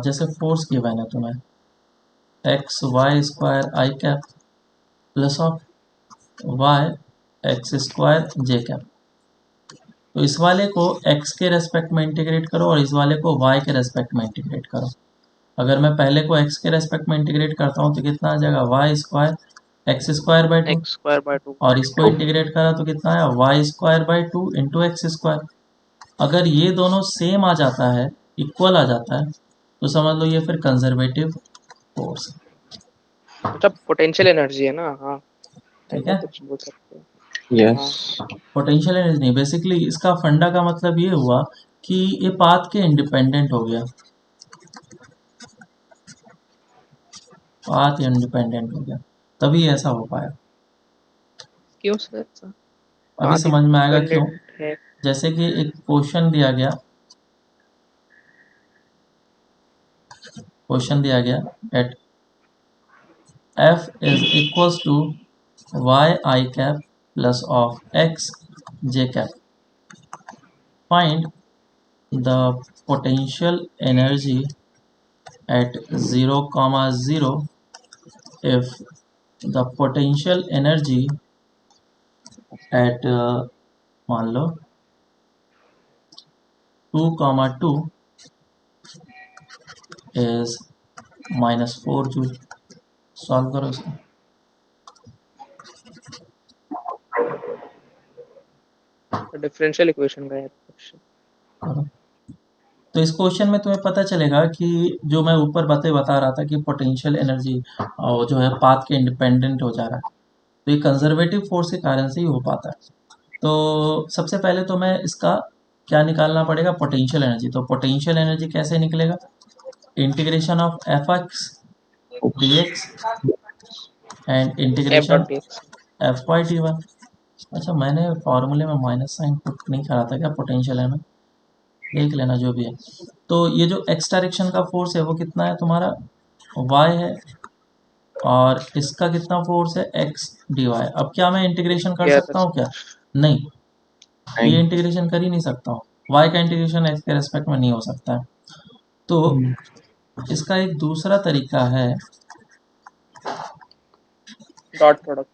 जैसे फोर्स गिवन है तुम्हें x y square i cap plus of y x square j cap. तो इस वाले को x के रेस्पेक्ट में इंटीग्रेट करो और इस वाले को y के रेस्पेक्ट में इंटीग्रेट करो। अगर मैं पहले को x के रेस्पेक्ट में इंटीग्रेट करता हूँ तो कितना आ जाएगा, y square x square by two, x square by 2। और इसको इंटीग्रेट करा तो कितना आया, y square by two into x square. अगर ये दोनों सेम आ जाता है, इक्वल आ जाता है, तो समझ लो ये फिर कंजर्वेटिव फोर्स, अच्छा पोटेंशियल एनर्जी है ना, हाँ ठीक ऐसा है। कुछ बोल सकते हैं। यस। हाँ पोटेंशियल एनर्जी नहीं, बेसिकली इसका फंडा का मतलब ये हुआ कि ये पाथ के इंडिपेंडेंट हो गया, पाथ इंडिपेंडेंट हो गया, तभी ऐसा हो पाया। क्यों सर ऐसा? अभी पाथ समझ में आएगा क्यों। इंडिपेंडेंट है। जैसे कि एक क्वेश्चन दिया गया, eight f is equals to y I cap plus of x j cap. Find the potential energy at 0 comma 0 if the potential energy at मान लो 2 comma 2 is -4 जूल। सॉल्व करो इसको। डिफरेंशियल इक्वेशन का है question. करो। तो इस question में तुम्हें पता चलेगा कि जो मैं ऊपर बातें बता रहा था कि पोटेंशियल एनर्जी जो है पाथ के इंडिपेंडेंट हो जा रहा है, तो ये कंजर्वेटिव फोर्स के कारण से ही हो पाता है। तो सबसे पहले तो मैं इसका क्या निकालना पड़ेगा, पोटेंशियल एनर्जी। तो पोटेंशियल एनर्जी कैसे निकलेगा, integration of F x D x and F dot integration d x. F Y D y. अच्छा मैंने फॉर्मूले में माइनस साइन पुट नहीं करा था क्या, पोटेंशियल है ना। देख लेना जो भी है। तो ये जो x डायरेक्शन का फोर्स है वो कितना है तुम्हारा y है, और इसका कितना फोर्स है x dy। अब क्या मैं इंटीग्रेशन कर ये सकता हूँ क्या? नहीं, ये नहीं। इंटीग्रेशन कर ही नहीं सकता हूँ। y का इंटीग्रेशन x के रेस्पेक्ट में नहीं हो सकता है। तो इसका एक दूसरा तरीका है, डॉट प्रोडक्ट।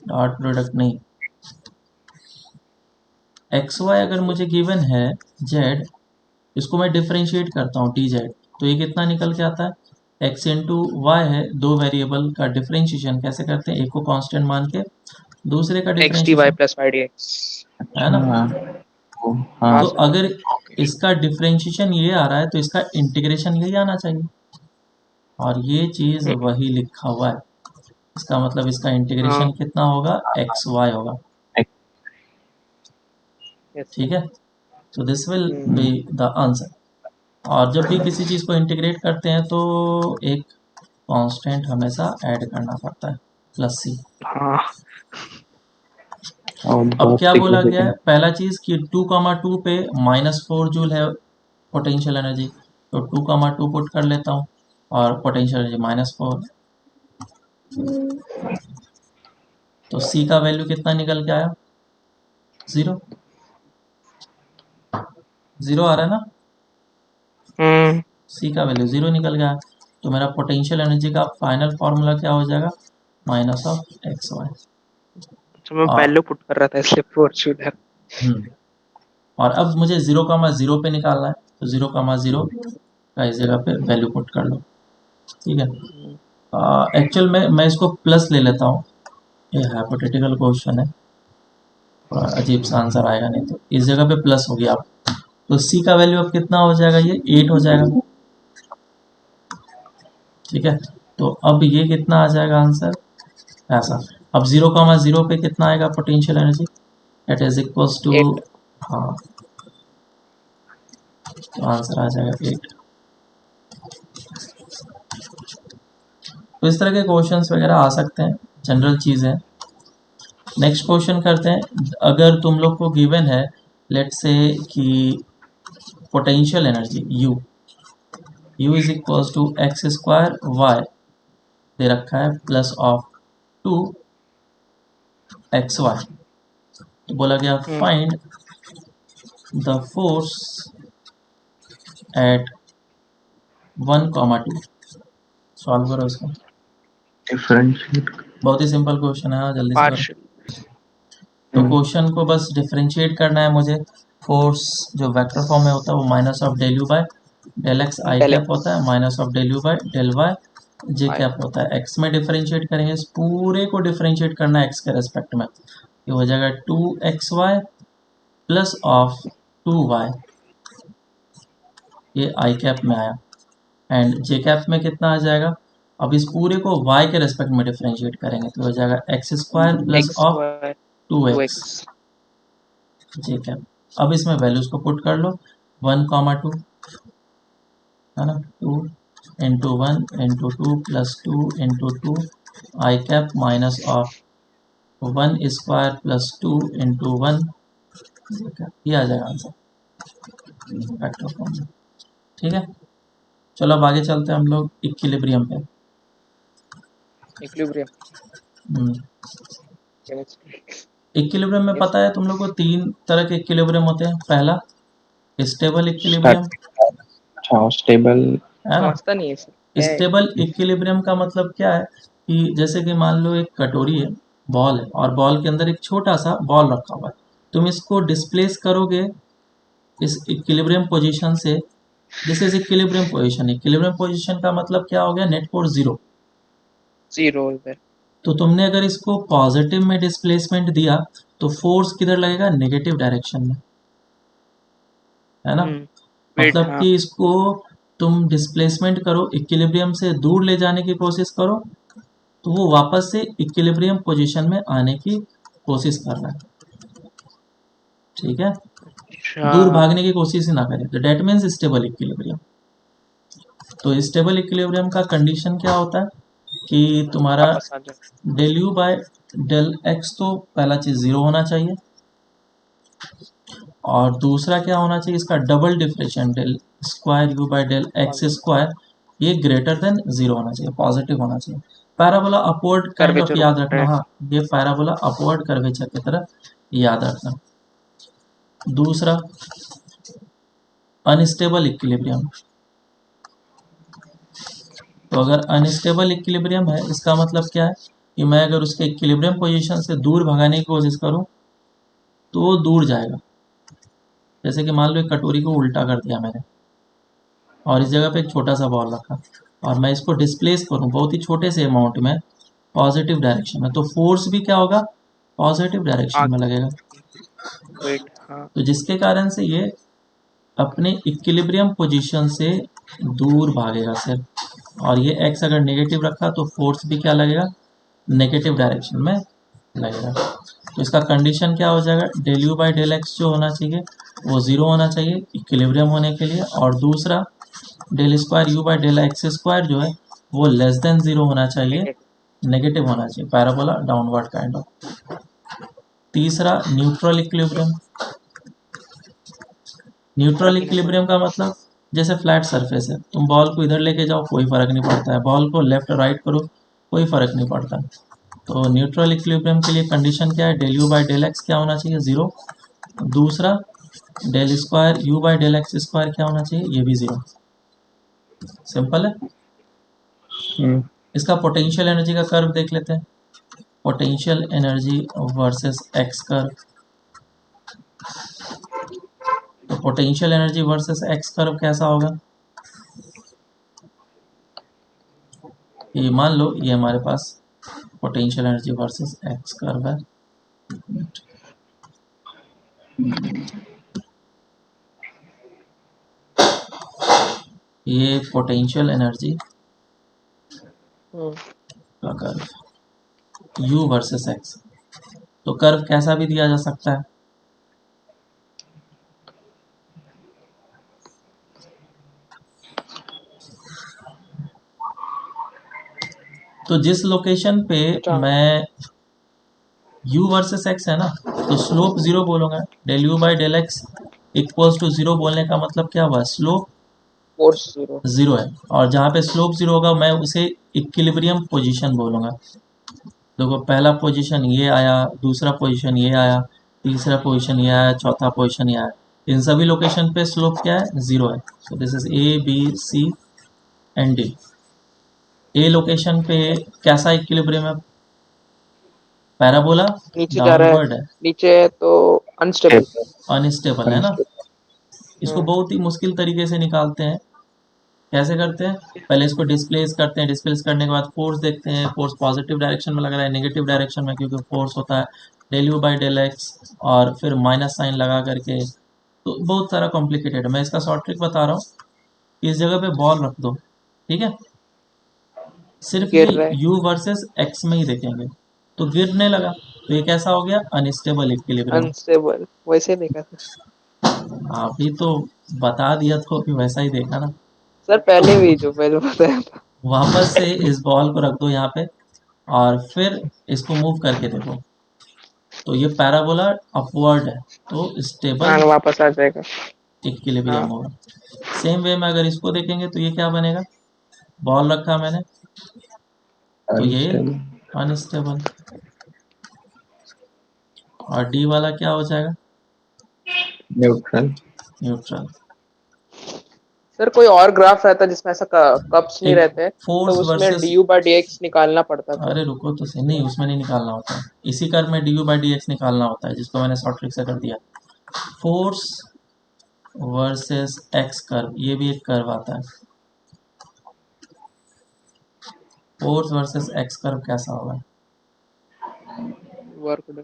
डॉट प्रोडक्ट नहीं, एक्स वाई अगर मुझे गिवन है z, इसको मैं डिफरेंशिएट करता हूँ डी जेड, तो ये कितना निकल के आता है x इंटू वाई है। दो वेरिएबल का डिफरेंशिएशन कैसे करते हैं, एक को कांस्टेंट मान के दूसरे का x d y differentiation, plus y d x. है ना। हाँ। हाँ। तो हाँ सर। अगर इसका डिफरेंशिएशन ये आ रहा है तो इसका इंटीग्रेशन यही आना चाहिए, और ये चीज़ वही लिखा हुआ है। इसका मतलब इसका इंटीग्रेशन हाँ कितना होगा, एक्स वाई होगा। Yes sir. ठीक है, तो this will be the answer. और जब भी किसी चीज़ को इंटीग्रेट करते हैं तो एक कांस्टेंट हमेशा ऐड करना पड़ता है, प्लस सी। हाँ और अब बहुत क्या बोला गया है, सिग्निफिकेंट। पहला चीज़ कि 2,2 पे -4 जूल है पोटेंशियल एनर्जी, तो 2,2 पुट कर लेता हूँ, और पोटेंशियल एनर्जी -4, तो सी का वैल्यू कितना निकल के आया, 0। 0 आ रहा है ना, सी का वैल्यू 0 निकल गया। तो मेरा पोटेंशियल एनर्जी का फाइनल फार्मूला क्या हो जाएगा, माइनस ऑफ एक्स वाई। तो मैं और वैल्यू पुट कर रहा था इसलिए फॉर्च्यूनर। और अब मुझे 0,0 पे निकालना है, तो 0,0 का इस जगह पे वैल्यू पुट कर लो। ठीक है, एक्चुअल में मैं इसको प्लस ले लेता हूँ, ये हाइपोथेटिकल क्वेश्चन है, थोड़ा अजीब सा आंसर आएगा नहीं, तो इस जगह पे प्लस हो गया। तो सी का वैल्यू अब कितना हो जाएगा, ये 8 हो जाएगा। ठीक है, तो अब ये कितना आ जाएगा आंसर, ऐसा। अब 0,0 पे कितना आएगा potential energy, that is equals to, 8। हाँ, तो आंसर आ जाएगा 8। तो इस तरह के क्वेश्चंस वगैरह आ सकते हैं, जनरल चीज़ है। नेक्स्ट क्वेश्चन करते हैं। अगर तुम लोग को गिवन है, लेट्स से कि potential energy U is equals to x square y दे रखा है, प्लस ऑफ 2xy। तो बोला गया find the force at 1,2। Solve करो इसको, डिफरेंशिएट। बहुत ही सिंपल क्वेश्चन है, हाँ, जल्दी से करो। पार्शियल। तो क्वेश्चन को बस डिफरेंशिएट करना है मुझे। फोर्स जो वेक्टर फॉर्म में होता है वो minus of del you by del x i del cap x होता है, minus of del you by del Y j y. Cap होता है। एक्स में डिफरेंशिएट करेंगे, इस पूरे को डिफरेंशिएट करना है एक्स के रेस्पेक्ट में। ये हो जाएगा 2xy प्लस ऑफ 2y, ये आई कैप में आया, एंड जे कैप में कितना आ जाएगा। अब इस पूरे को y के रेस्पेक्ट में डिफरेंशिएट करेंगे तो हो जाएगा x square plus x of y 2x 2x। J cap. अब इसमें वैल्यूज को पुट कर लो, 1,2 है ना, 2 into 1 into 2 plus 2 into 2 I cap minus of 1 square plus 2 into 1, ये आ जाएगा आंसर वेक्टर फॉर्म में। ठीक है, चलो अब आगे चलते हैं हम लोग इक्विलिब्रियम पे। इक्विलिब्रियम। इक्विलिब्रियम में यस। पता है तुम लोग को 3 तरह के इक्विलिब्रियम होते हैं। पहला स्टेबल इक्विलिब्रियम, अच्छा, स्टेबल। है ना। समझता नहीं है सर, क्या है? स्टेबल इक्विलिब्रियम का मतलब क्या है कि जैसे कि मान लो एक कटोरी है, बॉल है, और बॉल के अंदर एक छोटा सा बॉल रखा हुआ है। तुम इसको डिस्प्लेस करोगे इस इक्विलिब्रियम पोजीशन से, this is equilibrium position. Equilibrium position का मतलब क्या हो गया, नेट फोर्स 0। 0 उधर। तो तुमने अगर इसको पॉजिटिव में डिस्प्लेसमेंट दिया तो फोर्स किधर लगेगा, नेगेटिव डायरेक्शन में, है ना। वेट। मतलब हाँ। कि इसको तुम डिस्प्लेसमेंट करो, इक्विलिब्रियम से दूर ले जाने की कोशिश करो, तो वो वापस से इक्विलिब्रियम पोजीशन में आने की कोशिश कर रहा है। ठीक है, अच्छा। दूर भागने की कोशिश ही ना करें, तो डेट मीन्स स्टेबल इक्विलिब्रियम। तो स्टेबल इक्विलिब्रियम का कंडीशन क्या होता है कि तुम्हारा वापस आ जाए। Del you by del x तो पहला चीज 0 होना चाहिए, और दूसरा क्या होना चाहिए, इसका double differential del square u by del x square, ये ग्रेटर देन जीरो होना चाहिए, पॉजिटिव होना चाहिए। Parabola upward kind of curvature याद रखना, है। हाँ ये पैराबोला अपवर्ड कर्वेचर की तरह याद रखना। दूसरा अनस्टेबल इक्विलिब्रियम, तो अगर अनस्टेबल इक्विलिब्रियम है इसका मतलब क्या है कि मैं अगर उसके इक्विलिब्रियम पोजीशन से दूर भगाने की कोशिश करूं तो वो दूर जाएगा। जैसे कि मान लो एक कटोरी को उल्टा कर दिया मैंने और इस जगह पे एक छोटा सा बॉल रखा और मैं इसको डिस्प्लेस करूं बहुत ही छोटे से अमाउंट में पॉजिटिव डायरेक्शन में, तो फोर्स भी क्या होगा, पॉजिटिव डायरेक्शन में आगे लगेगा। वेट, हाँ। तो जिसके कारण से ये अपने इक्विलिब्रियम पोजीशन से दूर भागेगा सिर्फ, और ये एक्स अगर नेगेटिव रखा तो फोर्स भी क्या लगेगा, नेगेटिव डायरेक्शन में लगेगा। तो इसका कंडीशन क्या हो जाएगा, del u by del x जो होना चाहिए वो ज़ीरो होना चाहिए इक्विलिब्रियम होने के लिए, और दूसरा del square u by del x square जो है वो लेस देन ज़ीरो होना चाहिए, नेगेटिव। नेगेटिव होना चाहिए, पैराबोला डाउनवर्ड काइंड ऑफ। तीसरा न्यूट्रल इक्विलिब्रियम, न्यूट्रल फर्क ही नहीं इक्विलिब्रियम पड़ता। का मतलब जैसे फ्लैट सरफेस है, तुम बॉल को इधर लेके जाओ कोई फर्क नहीं पड़ता है, बॉल को लेफ्ट राइट करो कोई फर्क नहीं पड़ता। तो न्यूट्रल इक्विलिब्रियम के लिए कंडीशन क्या है, del u by del x क्या होना चाहिए, ज़ीरो। दूसरा del square u by del x square क्या होना चाहिए, ये भी ज़ीरो। सिंपल है। हम्म, इसका पोटेंशियल एनर्जी का कर्व देख लेते हैं, potential energy versus X curve. तो potential energy versus X curve कैसा होगा, ये मान लो ये हमारे पास potential energy versus X curve है। ये पोटेंशियल एनर्जी हम्म। का कर्व u वर्सेस x, तो कर्व कैसा भी दिया जा सकता है। तो जिस लोकेशन पे जहाँ मैं u वर्सेस x है ना, तो स्लोप जीरो बोलूंगा, del u by del x equals to zero बोलने का मतलब क्या हुआ, स्लोप फोर्स जीरो। जीरो है, और जहाँ पे स्लोप जीरो होगा मैं उसे इक्विलिब्रियम पोजीशन बोलूंगा। देखो पहला पोजीशन ये आया, दूसरा पोजीशन ये आया, तीसरा पोजीशन ये आया, चौथा पोजीशन ये आया, इन सभी लोकेशन पे स्लोप क्या है, जीरो है। So this is A B C and D. A location पे कैसा इक्विलिब्रियम है, पैराबोला नीचे जा रहा है, डाउनवर्ड है, नीचे है तो अनस्टेबल। step, अनस्टेबल है ना। unstable, इसको हम्म। बहुत ही मुश्किल तरीके से निकालते हैं। कैसे करते हैं, पहले इसको डिस्प्लेस करते हैं, डिस्प्लेस करने के बाद फोर्स देखते हैं, फोर्स पॉजिटिव डायरेक्शन में लग रहा है नेगेटिव डायरेक्शन में, क्योंकि फोर्स होता है del u by del x, और फिर माइनस साइन लगा करके, तो बहुत सारा कॉम्प्लिकेटेड है। मैं इसका शॉर्ट ट्रिक बता रहा हूँ, इस जगह पे बॉल रख दो, ठीक है, सिर्फ गिर ये रहा है। u वर्सेस x में ही देखेंगे तो गिरने लगा, तो ये कैसा हो गया, अनस्टेबल इक्विलिब्रियम। अनस्टेबल वैसे देखा था। अभी तो बता दिया तो अभी वैसा ही देखा ना। सर पहले भी जो पहले बताया था। वापस से इस बॉल को रख दो यहाँ पे और फिर इसको मूव करके देखो, तो ये पैराबोला अपवर्ड है, तो हाँ, स्टेबल वापस आ जाएगा। इक्विलिब्रियम हाँ। होगा। सेम वे में अगर इसको देखेंगे तो ये क्या बनेगा, बॉल रखा मैंने तो ये unstable, अनस्टेबल, और डी वाला क्या हो जाएगा, neutral, न्यूट्रल। सर कोई और ग्राफ रहता जिसमें ऐसा कप्स नहीं एक रहते तो फोर्स उसमें versus, D you by D x निकालना पड़ता था। अरे रुको तो सही, नहीं उसमें नहीं निकालना होता है, इसी कर्व में D you by D x निकालना होता है, जिसको मैंने शॉर्ट ट्रिक से कर दिया। फोर्स वर्सेस एक्स कर्व, ये भी एक कर्व आता है, फोर्स वर्सेस एक्स कर्व कैसा होगा, वर्क डन।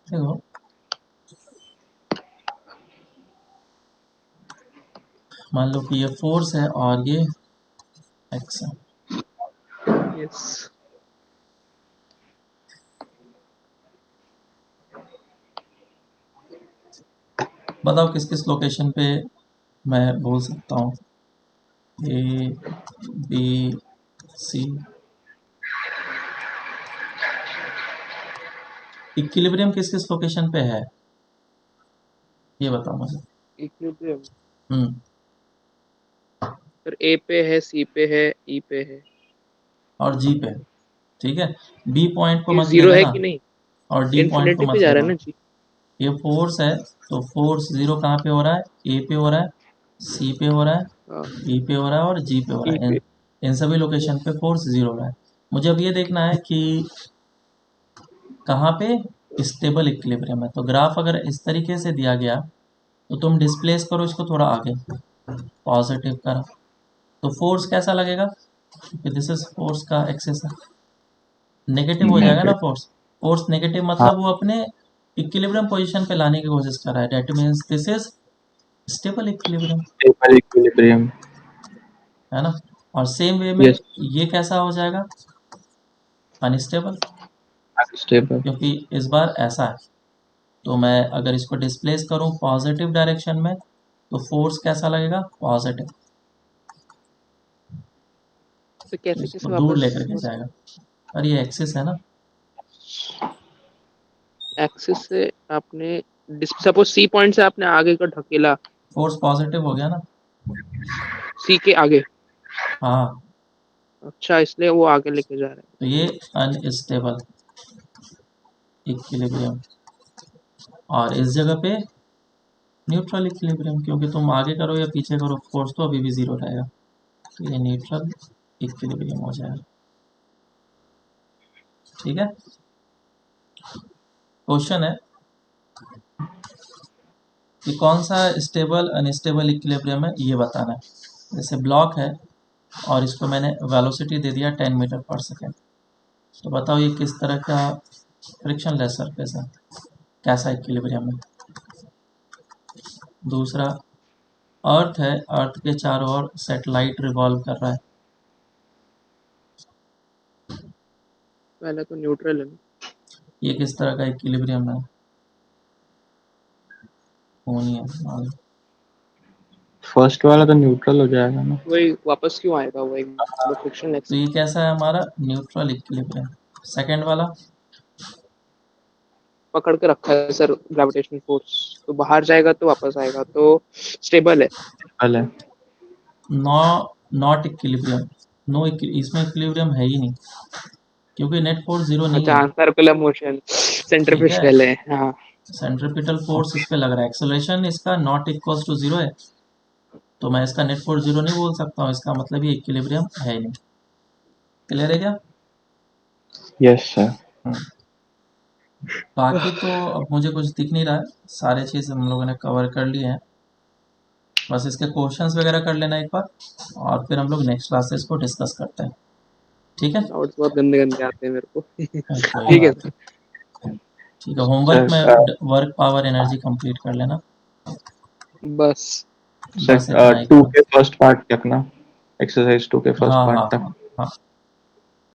देखो मान लो कि ये फोर्स है और ये एक्स है, यस। बताओ किस किस लोकेशन पे मैं बोल सकता हूँ, ए बी सी। इक्विलिब्रियम किस किस लोकेशन पे है, ये बताओ मुझे। इक्विलिब्रियम हम्म सर, ए पे है, सी पे है, ई पे है। और जी पे, ठीक है। बी पॉइंट को ये मत ले जीरो है लेना कि नहीं? और डी पॉइंट को इन्फिनिटी पे मत जा रहा लेना। है ना जी? ये फोर्स है, तो फोर्स जीरो कहाँ पे हो रहा है? ए पे हो रहा है, सी पे हो रहा है, हाँ, ई पे हो रहा है और जी पे हो रहा ई है। पे। इन सभी लोकेशन पे फोर्स जीरो हो रहा है। मुझे अब ये देखना है कि कहाँ पे स्टेबल इक्विलिब्रियम है। तो ग्राफ अगर इस तरीके से दिया गया तो तुम डिस्प्लेस करो इसको थोड़ा आगे, पॉजिटिव करो तो फोर्स कैसा लगेगा? दिस इज फोर्स का एक्सेस है, नेगेटिव हो जाएगा ना फोर्स। फोर्स नेगेटिव हाँ, मतलब वो अपने इक्विलिब्रियम पोजीशन पे लाने की कोशिश कर रहा है, that means this is stable equilibrium, stable equilibrium. है ना। और सेम वे में यस, ये कैसा हो जाएगा? Unstable, stable. क्योंकि इस बार ऐसा है। तो मैं अगर इसको डिस्प्लेस करूं पॉजिटिव डायरेक्शन में तो फोर्स कैसा लगेगा? पॉजिटिव। तो तो कैसे इसको कैसे दूर वापस लेकर के जाएगा। और ये एक्सिस है ना, एक्सिस से आपने, सपोज सी पॉइंट से आपने आगे का ढकेला, फोर्स पॉजिटिव हो गया ना। सी के आगे। हाँ, अच्छा, इसलिए वो आगे लेके जा रहा है। तो ये अनस्टेबल इक्विलिब्रियम। और इस जगह पे न्यूट्रल इक्विलिब्रियम, क्योंकि तुम आगे करो या पीछे करो फोर्स तो अभी भी जीरो रहेगा। तो ये न्यूट्रल इक्विलिब्रियम हो जाएगा, ठीक है। क्वेश्चन है कि कौन सा स्टेबल अनस्टेबल इक्विलिब्रियम है, ये बताना है। जैसे ब्लॉक है और इसको मैंने वेलोसिटी दे दिया 10 मीटर पर सेकेंड, तो बताओ ये किस तरह का फ्रिक्शन लेस सरफेस है, कैसा इक्विलिब्रियम है। दूसरा, अर्थ है, अर्थ के चारों ओर सैटेलाइट रिवॉल्व कर रहा है, पहले तो न्यूट्रल है ना। ये किस तरह का इक्विलिब्रियम है? होनी है मान लो। फर्स्ट वाला तो न्यूट्रल हो जाएगा ना। वही वापस क्यों आएगा वो एक फ्रिक्शन तो लेस? ये कैसा है हमारा? Neutral equilibrium. सेकंड वाला पकड़ के रखा है सर ग्रेविटेशनल फोर्स, तो बाहर जाएगा तो वापस आएगा, तो स्टेबल है। स्टेबल है। नॉ नॉट इक्विलिब्रियम, नो, इसमें इक्विलिब्रियम है ही नहीं, क्योंकि नेट फोर्स जीरो नहीं अच्छा, है, सर्कुलर मोशन, ठीक है। सेंट्रीफ्यूगल है, हाँ। सेंट्रीपिटल फोर्स इस पे लग रहा है, एक्सेलरेशन इसका नॉट इक्वल्स टू जीरो है, तो मैं इसका नेट फोर्स जीरो नहीं बोल सकता हूँ, इसका मतलब ये इक्विलिब्रियम है ही नहीं। क्लियर है क्या? Yes sir. बाकी तो अब मुझे कुछ दिख नहीं रहा है, सारे चीज़ हम लोगों ने कवर कर लिए हैं। बस इसके क्वेश्चंस वगैरह कर लेना एक बार, और फिर हम लोग नेक्स्ट क्लासेस को डिस्कस करते हैं, ठीक है। डाउट्स बहुत गंदे गंदे आते हैं मेरे को। कोई ठीक है बात सर। नहीं, ठीक है। होमवर्क में sir work power energy complete कर लेना, बस। बस सर इतना ही 2 करो। के फर्स्ट पार्ट तक ना, एक्सरसाइज 2 के फर्स्ट हाँ हाँ पार्ट तक। हाँ हाँ,